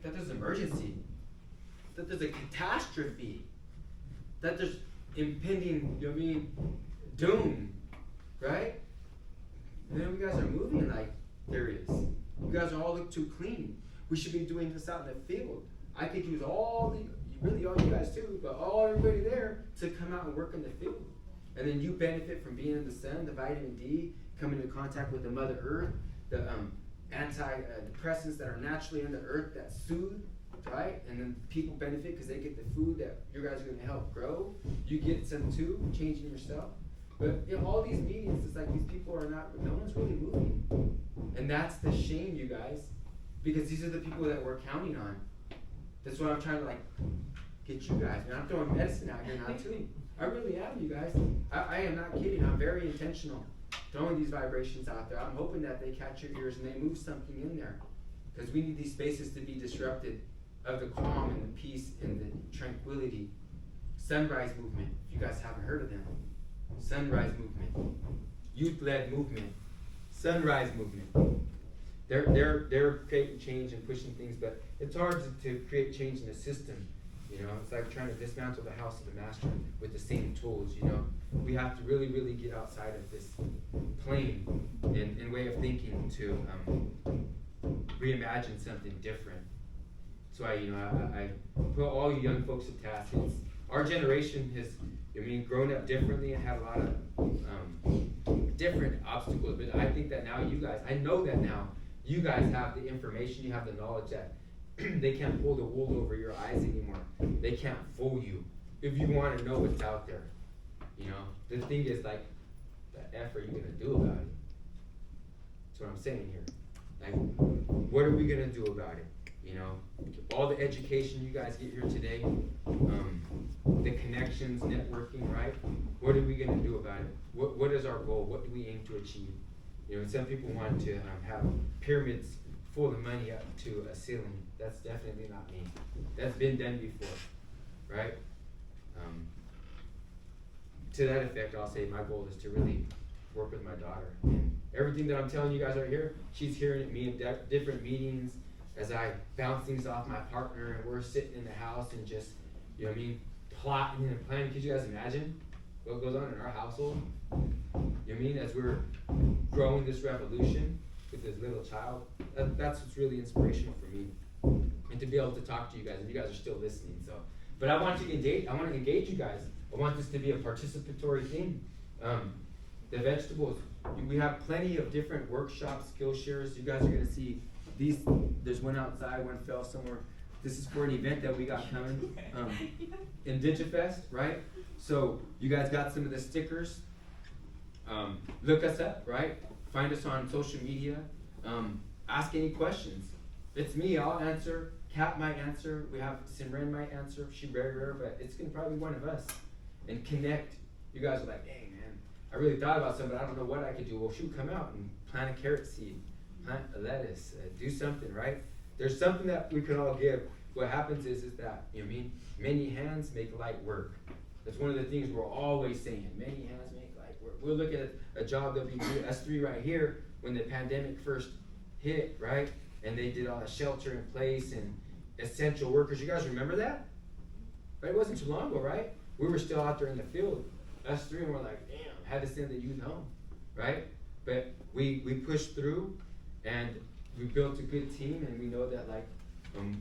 that there's an emergency, that there's a catastrophe, that there's impending, you know what I mean, doom, right? And then you guys are moving like there is. You guys all look too clean. We should be doing this out in the field. I could use all you guys too, but everybody there to come out and work in the field. And then you benefit from being in the sun, the vitamin D, coming into contact with the Mother Earth, the antidepressants that are naturally in the earth that soothe, right? And then people benefit because they get the food that you guys are going to help grow. You get some too, changing yourself. But in all these meetings, it's like these people are not, no one's really moving. And that's the shame, you guys, because these are the people that we're counting on. That's what I'm trying to like get you guys. And I'm throwing medicine out here now too. I really am, you guys. I am not kidding. I'm very intentional throwing these vibrations out there. I'm hoping that they catch your ears and they move something in there. Because we need these spaces to be disrupted of the calm and the peace and the tranquility. Sunrise movement, if you guys haven't heard of them. Sunrise movement. Youth-led movement. Sunrise movement. They're creating change and pushing things, but it's hard to create change in the system. You know, it's like trying to dismantle the house of the master with the same tools, you know. We have to really, really get outside of this plane and way of thinking to reimagine something different. So I put all you young folks at task. Our generation has, grown up differently and had a lot of different obstacles. But I think that now I know that now you guys have the information, you have the knowledge that they can't pull the wool over your eyes anymore. They can't fool you if you want to know what's out there. You know, the thing is like, the F are you gonna do about it? That's what I'm saying here. Like, what are we gonna do about it? You know, all the education you guys get here today, the connections, networking, right? What are we gonna do about it? What is our goal? What do we aim to achieve? You know, some people want to have pyramids full of money up to a ceiling. That's definitely not me. That's been done before, right? To that effect, I'll say my goal is to really work with my daughter. And everything that I'm telling you guys right here, she's hearing at me in different meetings as I bounce things off my partner, and we're sitting in the house and just, plotting and planning. Could you guys imagine what goes on in our household? As we're growing this revolution with this little child, that's what's really inspirational for me. And to be able to talk to you guys, and you guys are still listening. So, but I want to engage you guys. I want this to be a participatory thing. The vegetables, we have plenty of different workshops, skill shares. You guys are gonna see these. There's one outside, one fell somewhere. This is for an event that we got coming in DigiFest, right? So you guys got some of the stickers. Look us up, right? Find us on social media. Ask any questions. It's me, I'll answer. Kat might answer. We have Simran might answer. She's very rare, but it's gonna probably be one of us. And connect. You guys are like, hey man, I really thought about something, but I don't know what I could do. Well, shoot, come out and plant a carrot seed, plant a lettuce, do something, right? There's something that we can all give. What happens is that, many hands make light work. That's one of the things we're always saying. Many hands make light work. We'll look at a job that we do, us three right here, when the pandemic first hit, right? And they did all the shelter in place and essential workers. You guys remember that? Right? It wasn't too long ago, right? We were still out there in the field. Us three, and we're like, damn, had to send the youth home, right? But we pushed through, and we built a good team, and we know that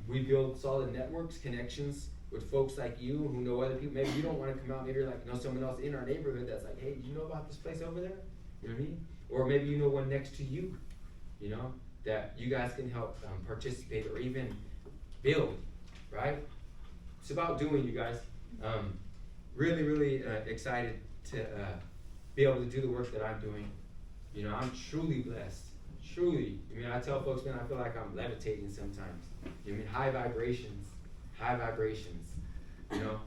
we build solid networks, connections with folks like you who know other people. Maybe you don't want to come out, maybe you're know someone else in our neighborhood that's like, hey, do you know about this place over there? You know what I mean? Or maybe you know one next to you, that you guys can help participate or even build, right? it's about doing, you guys. Really, really excited to be able to do the work that I'm doing. You know, I'm truly blessed. Truly. I mean, I tell folks, man, I feel like I'm levitating sometimes. I mean, high vibrations. You know,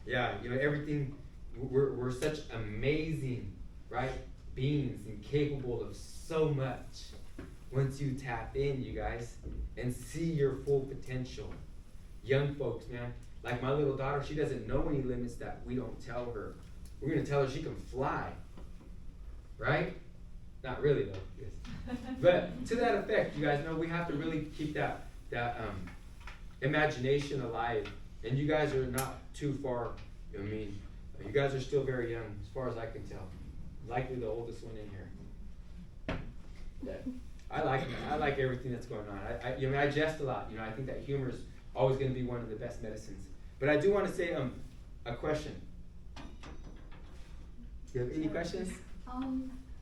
yeah. You know, everything. We're such amazing, right, beings and capable of so much. Once you tap in, you guys, and see your full potential. Young folks, man, like my little daughter, she doesn't know any limits that we don't tell her. We're gonna tell her she can fly, right? Not really though, yes. But to that effect, you guys know we have to really keep that imagination alive. And you guys are not too far. I mean, you guys are still very young, as far as I can tell. Likely the oldest one in here. Yeah. I like everything that's going on. You know, I jest a lot. You know, I think that humor is always going to be one of the best medicines. But I do want to say a question. You have any questions?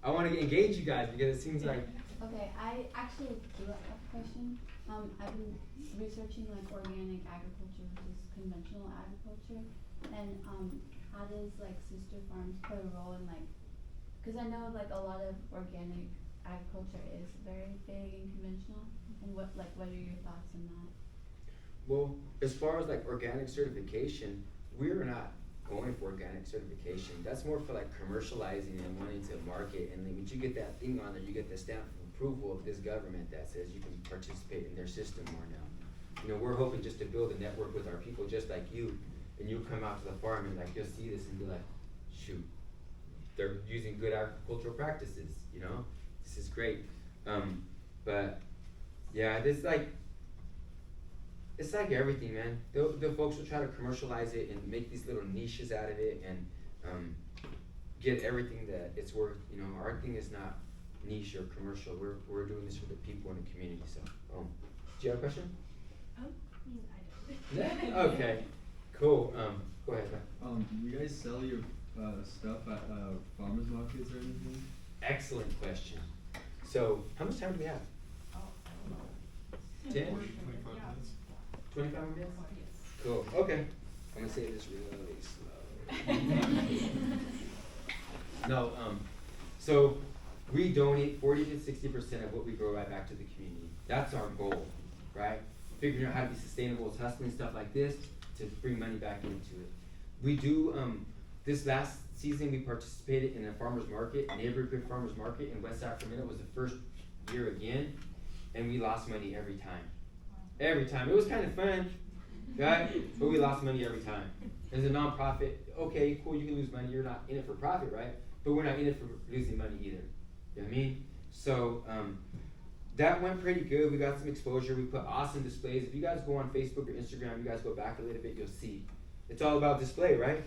I want to engage you guys because it seems like. Okay, I actually do have a question. I've been researching like organic agriculture versus conventional agriculture, and how does like sister farms play a role in like, because I know like a lot of organic agriculture is very big and conventional, and what are your thoughts on that? Well, as far as like organic certification, we're not going for organic certification. That's more for like commercializing and wanting to market, and then once you get that thing on there, you get the stamp of approval of this government that says you can participate in their system more now. You know, we're hoping just to build a network with our people just like you, and you come out to the farm and like you'll see this and be like, shoot, they're using good agricultural practices, you know? This is great. But yeah, it's like everything, man. The folks will try to commercialize it and make these little niches out of it and get everything that it's worth. You know, our thing is not niche or commercial. We're doing this for the people in the community. So, do you have a question? I don't. Yeah. Okay. Cool. Go ahead. Do you guys sell your stuff at farmers markets or anything? Excellent question. So, how much time do we have? 10? 25 minutes. 25 minutes? Cool. Okay. I'm gonna say this really slow. No. So we donate 40 to 60% of what we grow right back to the community. That's our goal, right? Figuring out how to be sustainable, hustling stuff like this to bring money back into it. We do. This last season, we participated in a farmers market, neighborhood farmers market in West Sacramento. It was the first year again, and we lost money every time. Every time. It was kind of fun, right? But we lost money every time. As a nonprofit, okay, cool, you can lose money. You're not in it for profit, right? But we're not in it for losing money either. You know what I mean? So that went pretty good. We got some exposure. We put awesome displays. If you guys go on Facebook or Instagram, you guys go back a little bit, you'll see. It's all about display, right?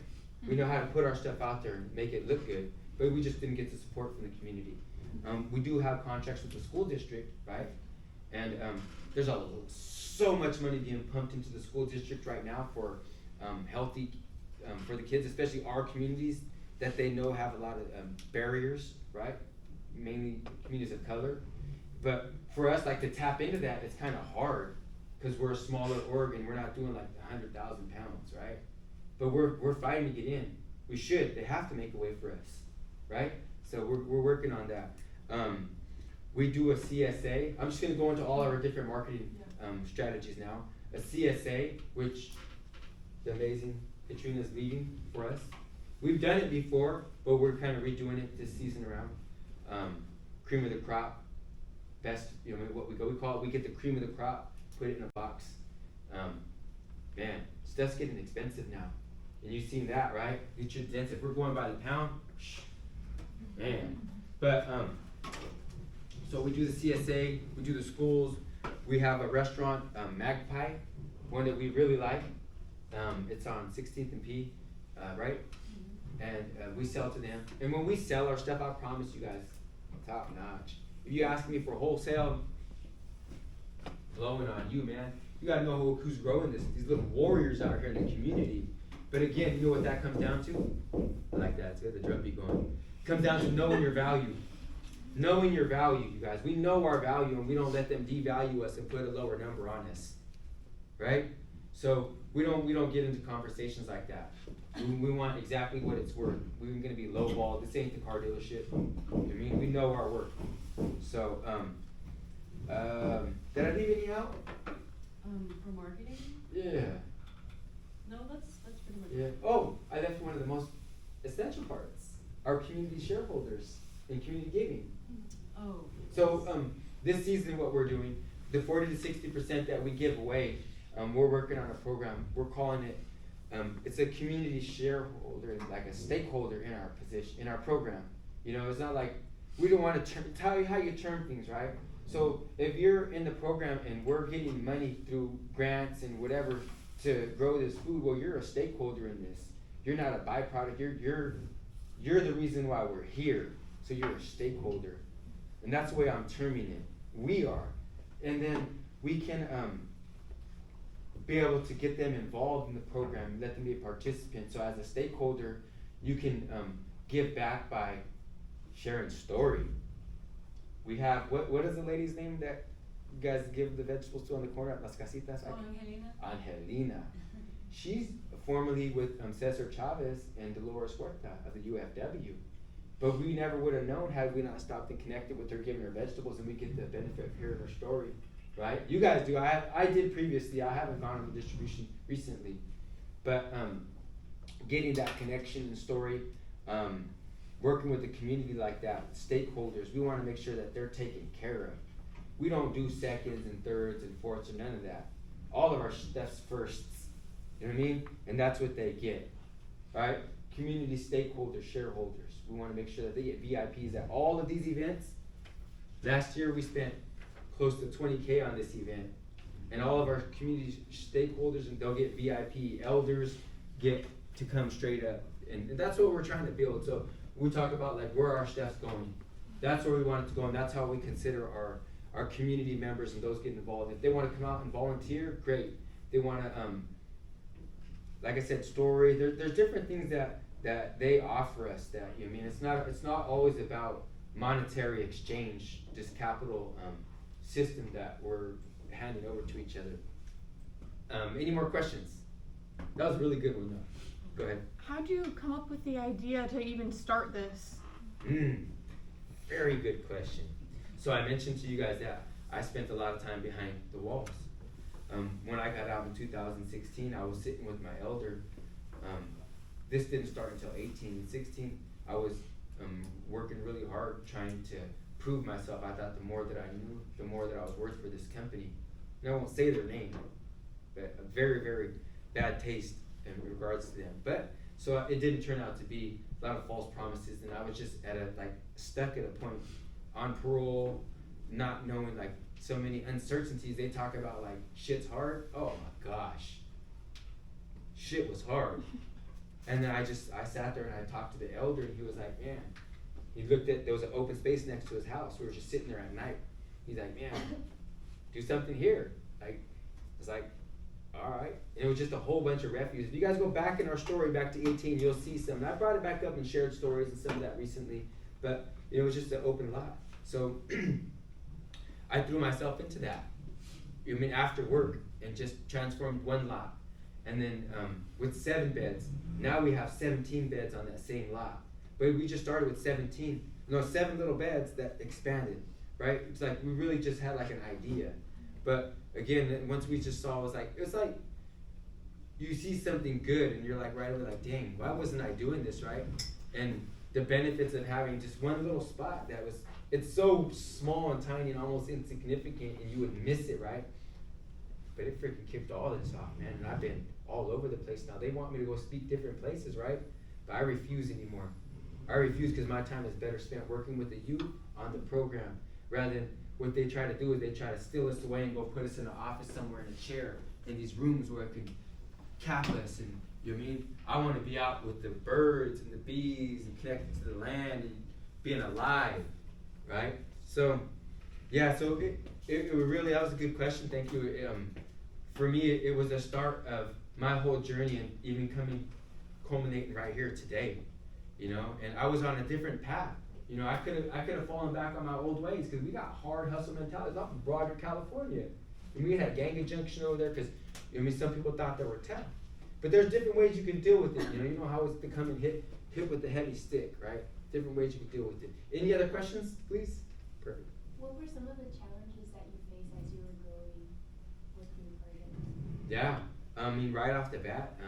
We know how to put our stuff out there and make it look good, but we just didn't get the support from the community. We do have contracts with the school district, right? And there's so much money being pumped into the school district right now for healthy, for the kids, especially our communities that they know have a lot of barriers, right? Mainly communities of color. But for us, like to tap into that, it's kind of hard because we're a smaller org and we're not doing like 100,000 pounds, right? But we're fighting to get in. We should. They have to make a way for us, right? So we're working on that. We do a CSA. I'm just going to go into all our different marketing strategies now. A CSA, which the amazing Katrina's leading for us. We've done it before, but we're kind of redoing it this season around. Cream of the crop, best, you know, what we call it. We get the cream of the crop, put it in a box. Man, stuff's getting expensive now. And you've seen that, right? Get your dents. If we're going by the pound, man. But so we do the CSA, we do the schools. We have a restaurant, Magpie, one that we really like. It's on 16th and P, right? And we sell to them. And when we sell our stuff, I promise you guys, top notch. If you ask me for wholesale, blowing on you, man. You gotta know who's growing this. These little warriors out here in the community. But again, you know what that comes down to? I like that. It's got the drum beat going. It comes down to knowing your value. Knowing your value, you guys. We know our value and we don't let them devalue us and put a lower number on us. Right? So we don't get into conversations like that. We want exactly what it's worth. We're gonna be lowball. This ain't the car dealership. I mean, we know our worth. So did I leave any out? For marketing? Yeah. No, that's pretty much Yeah. it. Oh, I left one of the most essential parts. Our community shareholders in community giving. Oh. So this season, what we're doing, the 40 to 60% that we give away, we're working on a program. We're calling it. It's a community shareholder, like a stakeholder in our position, in our program. You know, it's not like we don't want to tell you how you term things, right? So if you're in the program and we're getting money through grants and whatever to grow this food, well, you're a stakeholder in this. You're not a byproduct. You're the reason why we're here. So you're a stakeholder, and that's the way I'm terming it. We are, and then we can be able to get them involved in the program, let them be a participant. So as a stakeholder, you can give back by sharing story. We have, what is the lady's name that you guys give the vegetables to on the corner at Las Casitas? Oh, Angelina? Angelina. She's formerly with Cesar Chavez and Dolores Huerta of the UFW. But we never would have known had we not stopped and connected with her, giving her vegetables, and we get the benefit of hearing her story, right? You guys do. I did previously. I haven't gone on the distribution recently. But getting that connection and story, working with the community like that, stakeholders, we want to make sure that they're taken care of. We don't do seconds and thirds and fourths or none of that. All of our stuff's firsts. You know what I mean? And that's what they get, right? Community stakeholders, shareholders. We want to make sure that they get VIPs at all of these events. Last year we spent close to $20K on this event. And all of our community stakeholders, and they'll get VIP. Elders get to come straight up. And that's what we're trying to build. So we talk about like where our stuff's going. That's where we want it to go, and that's how we consider our community members and those getting involved. If they want to come out and volunteer, great. They want to, like I said, story. There's different things that they offer us. That I mean, it's not always about monetary exchange, this capital system that we're handing over to each other. Any more questions? That was a really good one, though. Go ahead. How'd you come up with the idea to even start this? Very good question. So I mentioned to you guys that I spent a lot of time behind the walls. When I got out in 2016, I was sitting with my elder. This didn't start until 18 and 16. I was working really hard trying to prove myself. I thought the more that I knew, the more that I was worth for this company. And I won't say their name, but a very, very bad taste in regards to them. But so it didn't turn out to be a lot of false promises, and I was just stuck at a point on parole, not knowing like so many uncertainties. They talk about like shit's hard. Oh my gosh, shit was hard. And then I sat there and I talked to the elder, and he was like, man, he looked at, there was an open space next to his house. We were just sitting there at night. He's like, man, do something here. Like, it's like, all right. And it was just a whole bunch of refuse. If you guys go back in our story, back to 18, you'll see some. And I brought it back up and shared stories and some of that recently. But it was just an open lot. So I threw myself into that. I mean, after work, and just transformed one lot. And then with 7 beds, now we have 17 beds on that same lot. But we just started with 7 little beds that expanded, right? It's like we really just had like an idea. But again, once we just saw, it was like you see something good and you're like right away like, dang, why wasn't I doing this, right? And the benefits of having just one little spot it's so small and tiny and almost insignificant, and you would miss it, right? But it freaking kicked all this off, man. And I've been all over the place now. They want me to go speak different places, right? But I refuse anymore. I refuse because my time is better spent working with the youth on the program, rather than what they try to do is they try to steal us away and go put us in an office somewhere in a chair in these rooms where it can cap us. And you know what I mean? I want to be out with the birds and the bees and connected to the land and being alive, right? So, yeah, so it really, that was a good question. Thank you. For me, it was the start of my whole journey and even culminating right here today, you know. And I was on a different path. You know, I could have fallen back on my old ways because we got hard hustle mentalities off of Broderick, California. And we had Ganga Junction over there because I mean, some people thought they were tough. But there's different ways you can deal with it. You know how it's becoming hit with the heavy stick, right? Different ways you can deal with it. Any other questions, please? Perfect. What were some of the challenges that you faced as you were growing with being part of it? Yeah, I mean, right off the bat,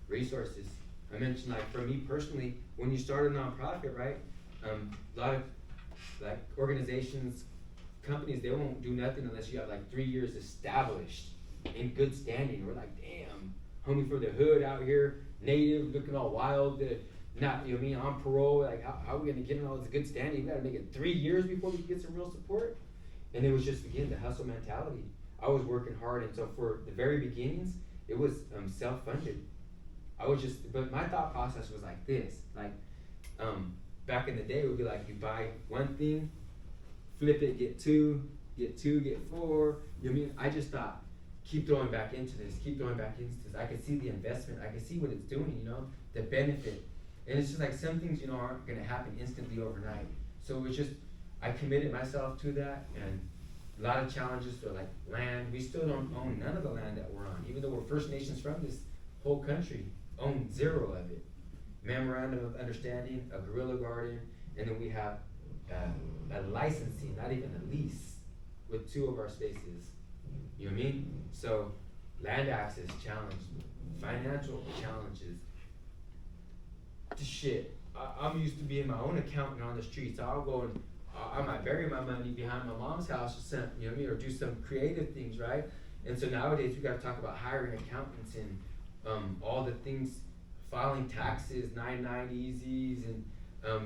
resources. I mentioned, like, for me personally, when you start a nonprofit, right, a lot of, like, organizations, companies, they won't do nothing unless you have, like, 3 years established in good standing. We're like, damn, homie for the hood out here, native, looking all wild, not, you know what I mean, on parole, like, how are we gonna get in all this good standing? We gotta make it 3 years before we can get some real support. And it was just, again, the hustle mentality. I was working hard, and so for the very beginnings, it was self-funded. I was just, but my thought process was like this, like, back in the day, it would be like, you buy one thing, flip it, get two, get 4, you know what I mean? I just thought, keep throwing back into this. I could see the investment, I could see what it's doing, you know, the benefit. And it's just like some things, you know, aren't gonna happen instantly overnight. So it was just, I committed myself to that, and a lot of challenges for like land. We still don't own none of the land that we're on, even though we're First Nations from this whole country, own 0 of it. Memorandum of Understanding, a guerrilla garden, and then we have a licensing, not even a lease, with 2 of our spaces. You know what I mean? So land access challenge, financial challenges. Shit, I'm used to being my own accountant on the streets. I'll go and I might bury my money behind my mom's house or something, you know what I mean, or do some creative things, right? And so nowadays we got to talk about hiring accountants and all the things, filing taxes, 990s and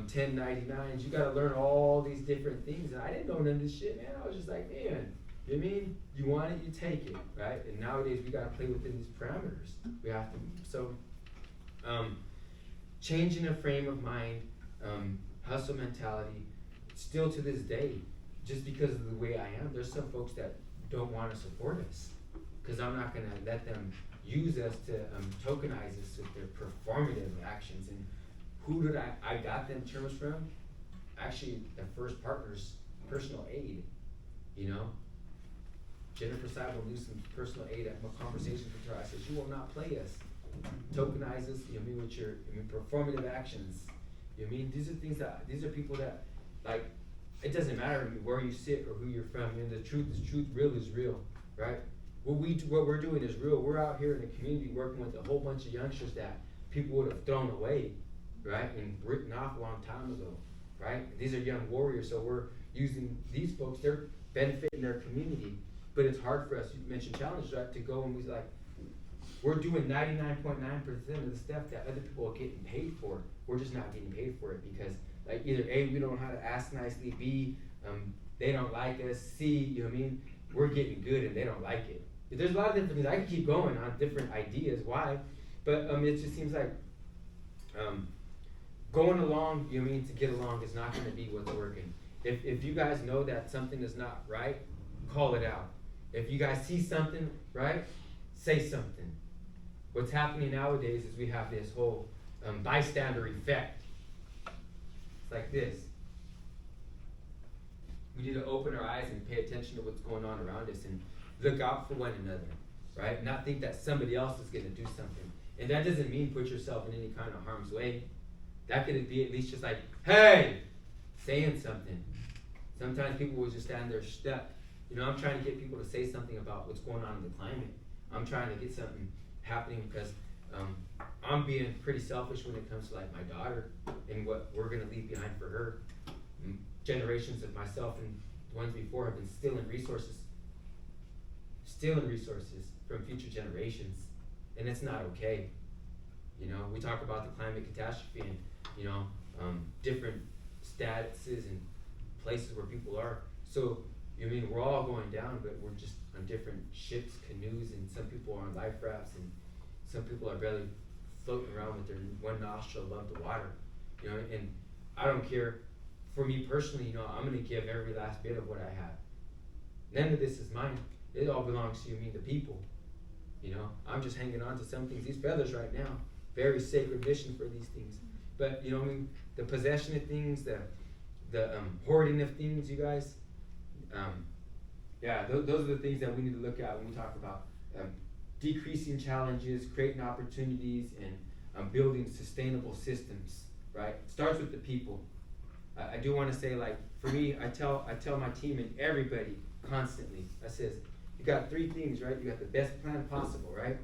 1099s. You got to learn all these different things, and I didn't know none of this shit, man. I was just like, man, you know what I mean? You want it, you take it, right? And nowadays we got to play within these parameters. We have to. So, changing a frame of mind, hustle mentality. Still to this day, just because of the way I am, there's some folks that don't want to support us, because I'm not going to let them use us to tokenize us with their performative actions. And who did I got them terms from? Actually, the first partner's personal aid, you know? Jennifer Seibel knew some personal aid at my conversations with her. I said, you will not play us. Tokenize us, you know what I mean, with your performative actions. You know what I mean? These are people that, like, it doesn't matter where you sit or who you're from. I mean, the truth is truth, real is real, right? What we're doing is real. We're out here in the community working with a whole bunch of youngsters that people would have thrown away, right, and written off a long time ago, right? These are young warriors, so we're using these folks. They're benefiting their community, but it's hard for us. You mentioned challenges, right? To go and be like, we're doing 99.9% of the stuff that other people are getting paid for. We're just not getting paid for it because, like, either A, we don't know how to ask nicely, B, they don't like us, C, you know what I mean? We're getting good and they don't like it. There's a lot of different things. I can keep going on different ideas, why, but it just seems like going along, you know what I mean, to get along is not gonna be what's working. If you guys know that something is not right, call it out. If you guys see something, right, say something. What's happening nowadays is we have this whole bystander effect. It's like this. We need to open our eyes and pay attention to what's going on around us and look out for one another, right? Not think that somebody else is gonna do something. And that doesn't mean put yourself in any kind of harm's way. That could be at least just like, hey, saying something. Sometimes people will just stand there stuck. You know, I'm trying to get people to say something about what's going on in the climate. I'm trying to get something happening because I'm being pretty selfish when it comes to like my daughter and what we're gonna leave behind for her. Generations of myself and the ones before have been stealing resources from future generations, and it's not okay. You know, we talk about the climate catastrophe and, you know, different statuses and places where people are. So, I mean, we're all going down, but we're just on different ships, canoes, and some people are on life rafts, and some people are barely floating around with their one nostril above the water. You know, and I don't care. For me personally, you know, I'm gonna give every last bit of what I have. None of this is mine. It all belongs to you, the people. You know, I'm just hanging on to some things. These feathers right now, very sacred mission for these things. But you know, I mean, the possession of things, the hoarding of things, you guys. Yeah, those are the things that we need to look at when we talk about decreasing challenges, creating opportunities, and building sustainable systems, right? Starts with the people. I do want to say, like, for me, I tell my team and everybody constantly, I says, you got 3 things, right? You got the best plan possible, right?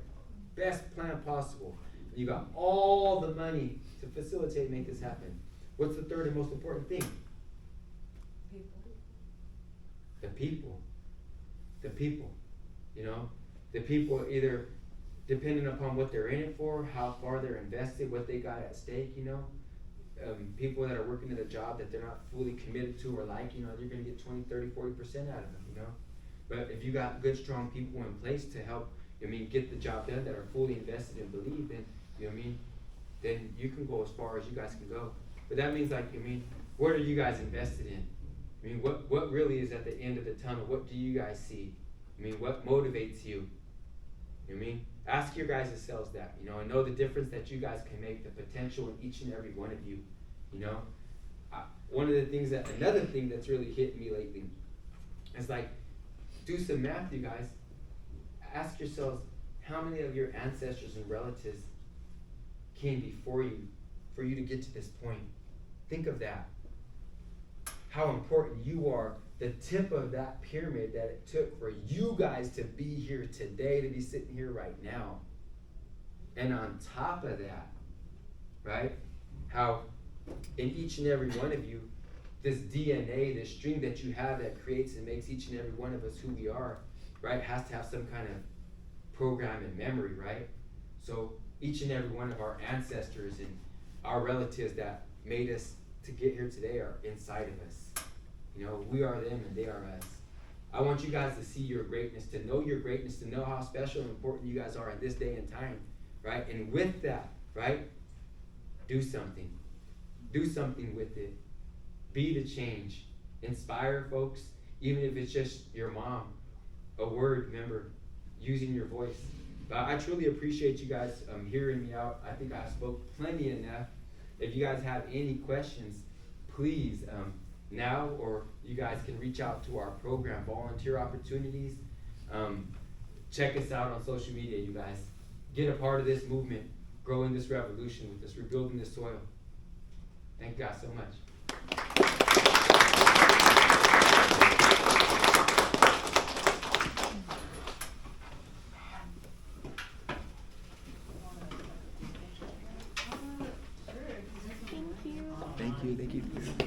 Best plan possible. You got all the money to facilitate, make this happen. What's the third and most important thing? The people. The people. You know? The people, either depending upon what they're in it for, how far they're invested, what they got at stake, you know? People that are working at a job that they're not fully committed to or like, you know, you're going to get 20, 30, 40% out of them, you know? But if you got good, strong people in place to help, I mean, get the job done, that are fully invested and believe, then, you know what I mean? Then you can go as far as you guys can go. But that means, like, I mean, what are you guys invested in? I mean, what really is at the end of the tunnel? What do you guys see? I mean, what motivates you? You know what I mean? Ask your guys' selves that, you know, and know the difference that you guys can make, the potential in each and every one of you, you know? Another thing that's really hit me lately is, like, do some math, you guys. Ask yourselves, how many of your ancestors and relatives came before you for you to get to this point? Think of that. How important you are, the tip of that pyramid that it took for you guys to be here today, to be sitting here right now. And on top of that, right, how in each and every one of you, this DNA, this string that you have that creates and makes each and every one of us who we are, right, has to have some kind of program and memory, right? So each and every one of our ancestors and our relatives that made us to get here today are inside of us. You know, we are them and they are us. I want you guys to see your greatness, to know your greatness, to know how special and important you guys are in this day and time, right? And with that, right, do something. Do something with it. Be the change. Inspire folks, even if it's just your mom. A word, remember, using your voice. But I truly appreciate you guys hearing me out. I think I spoke plenty enough. If you guys have any questions, please, now, or you guys can reach out to our program, Volunteer Opportunities. Check us out on social media, you guys. Get a part of this movement, growing this revolution with us, rebuilding this soil. Thank you guys so much. Thank you. Thank you.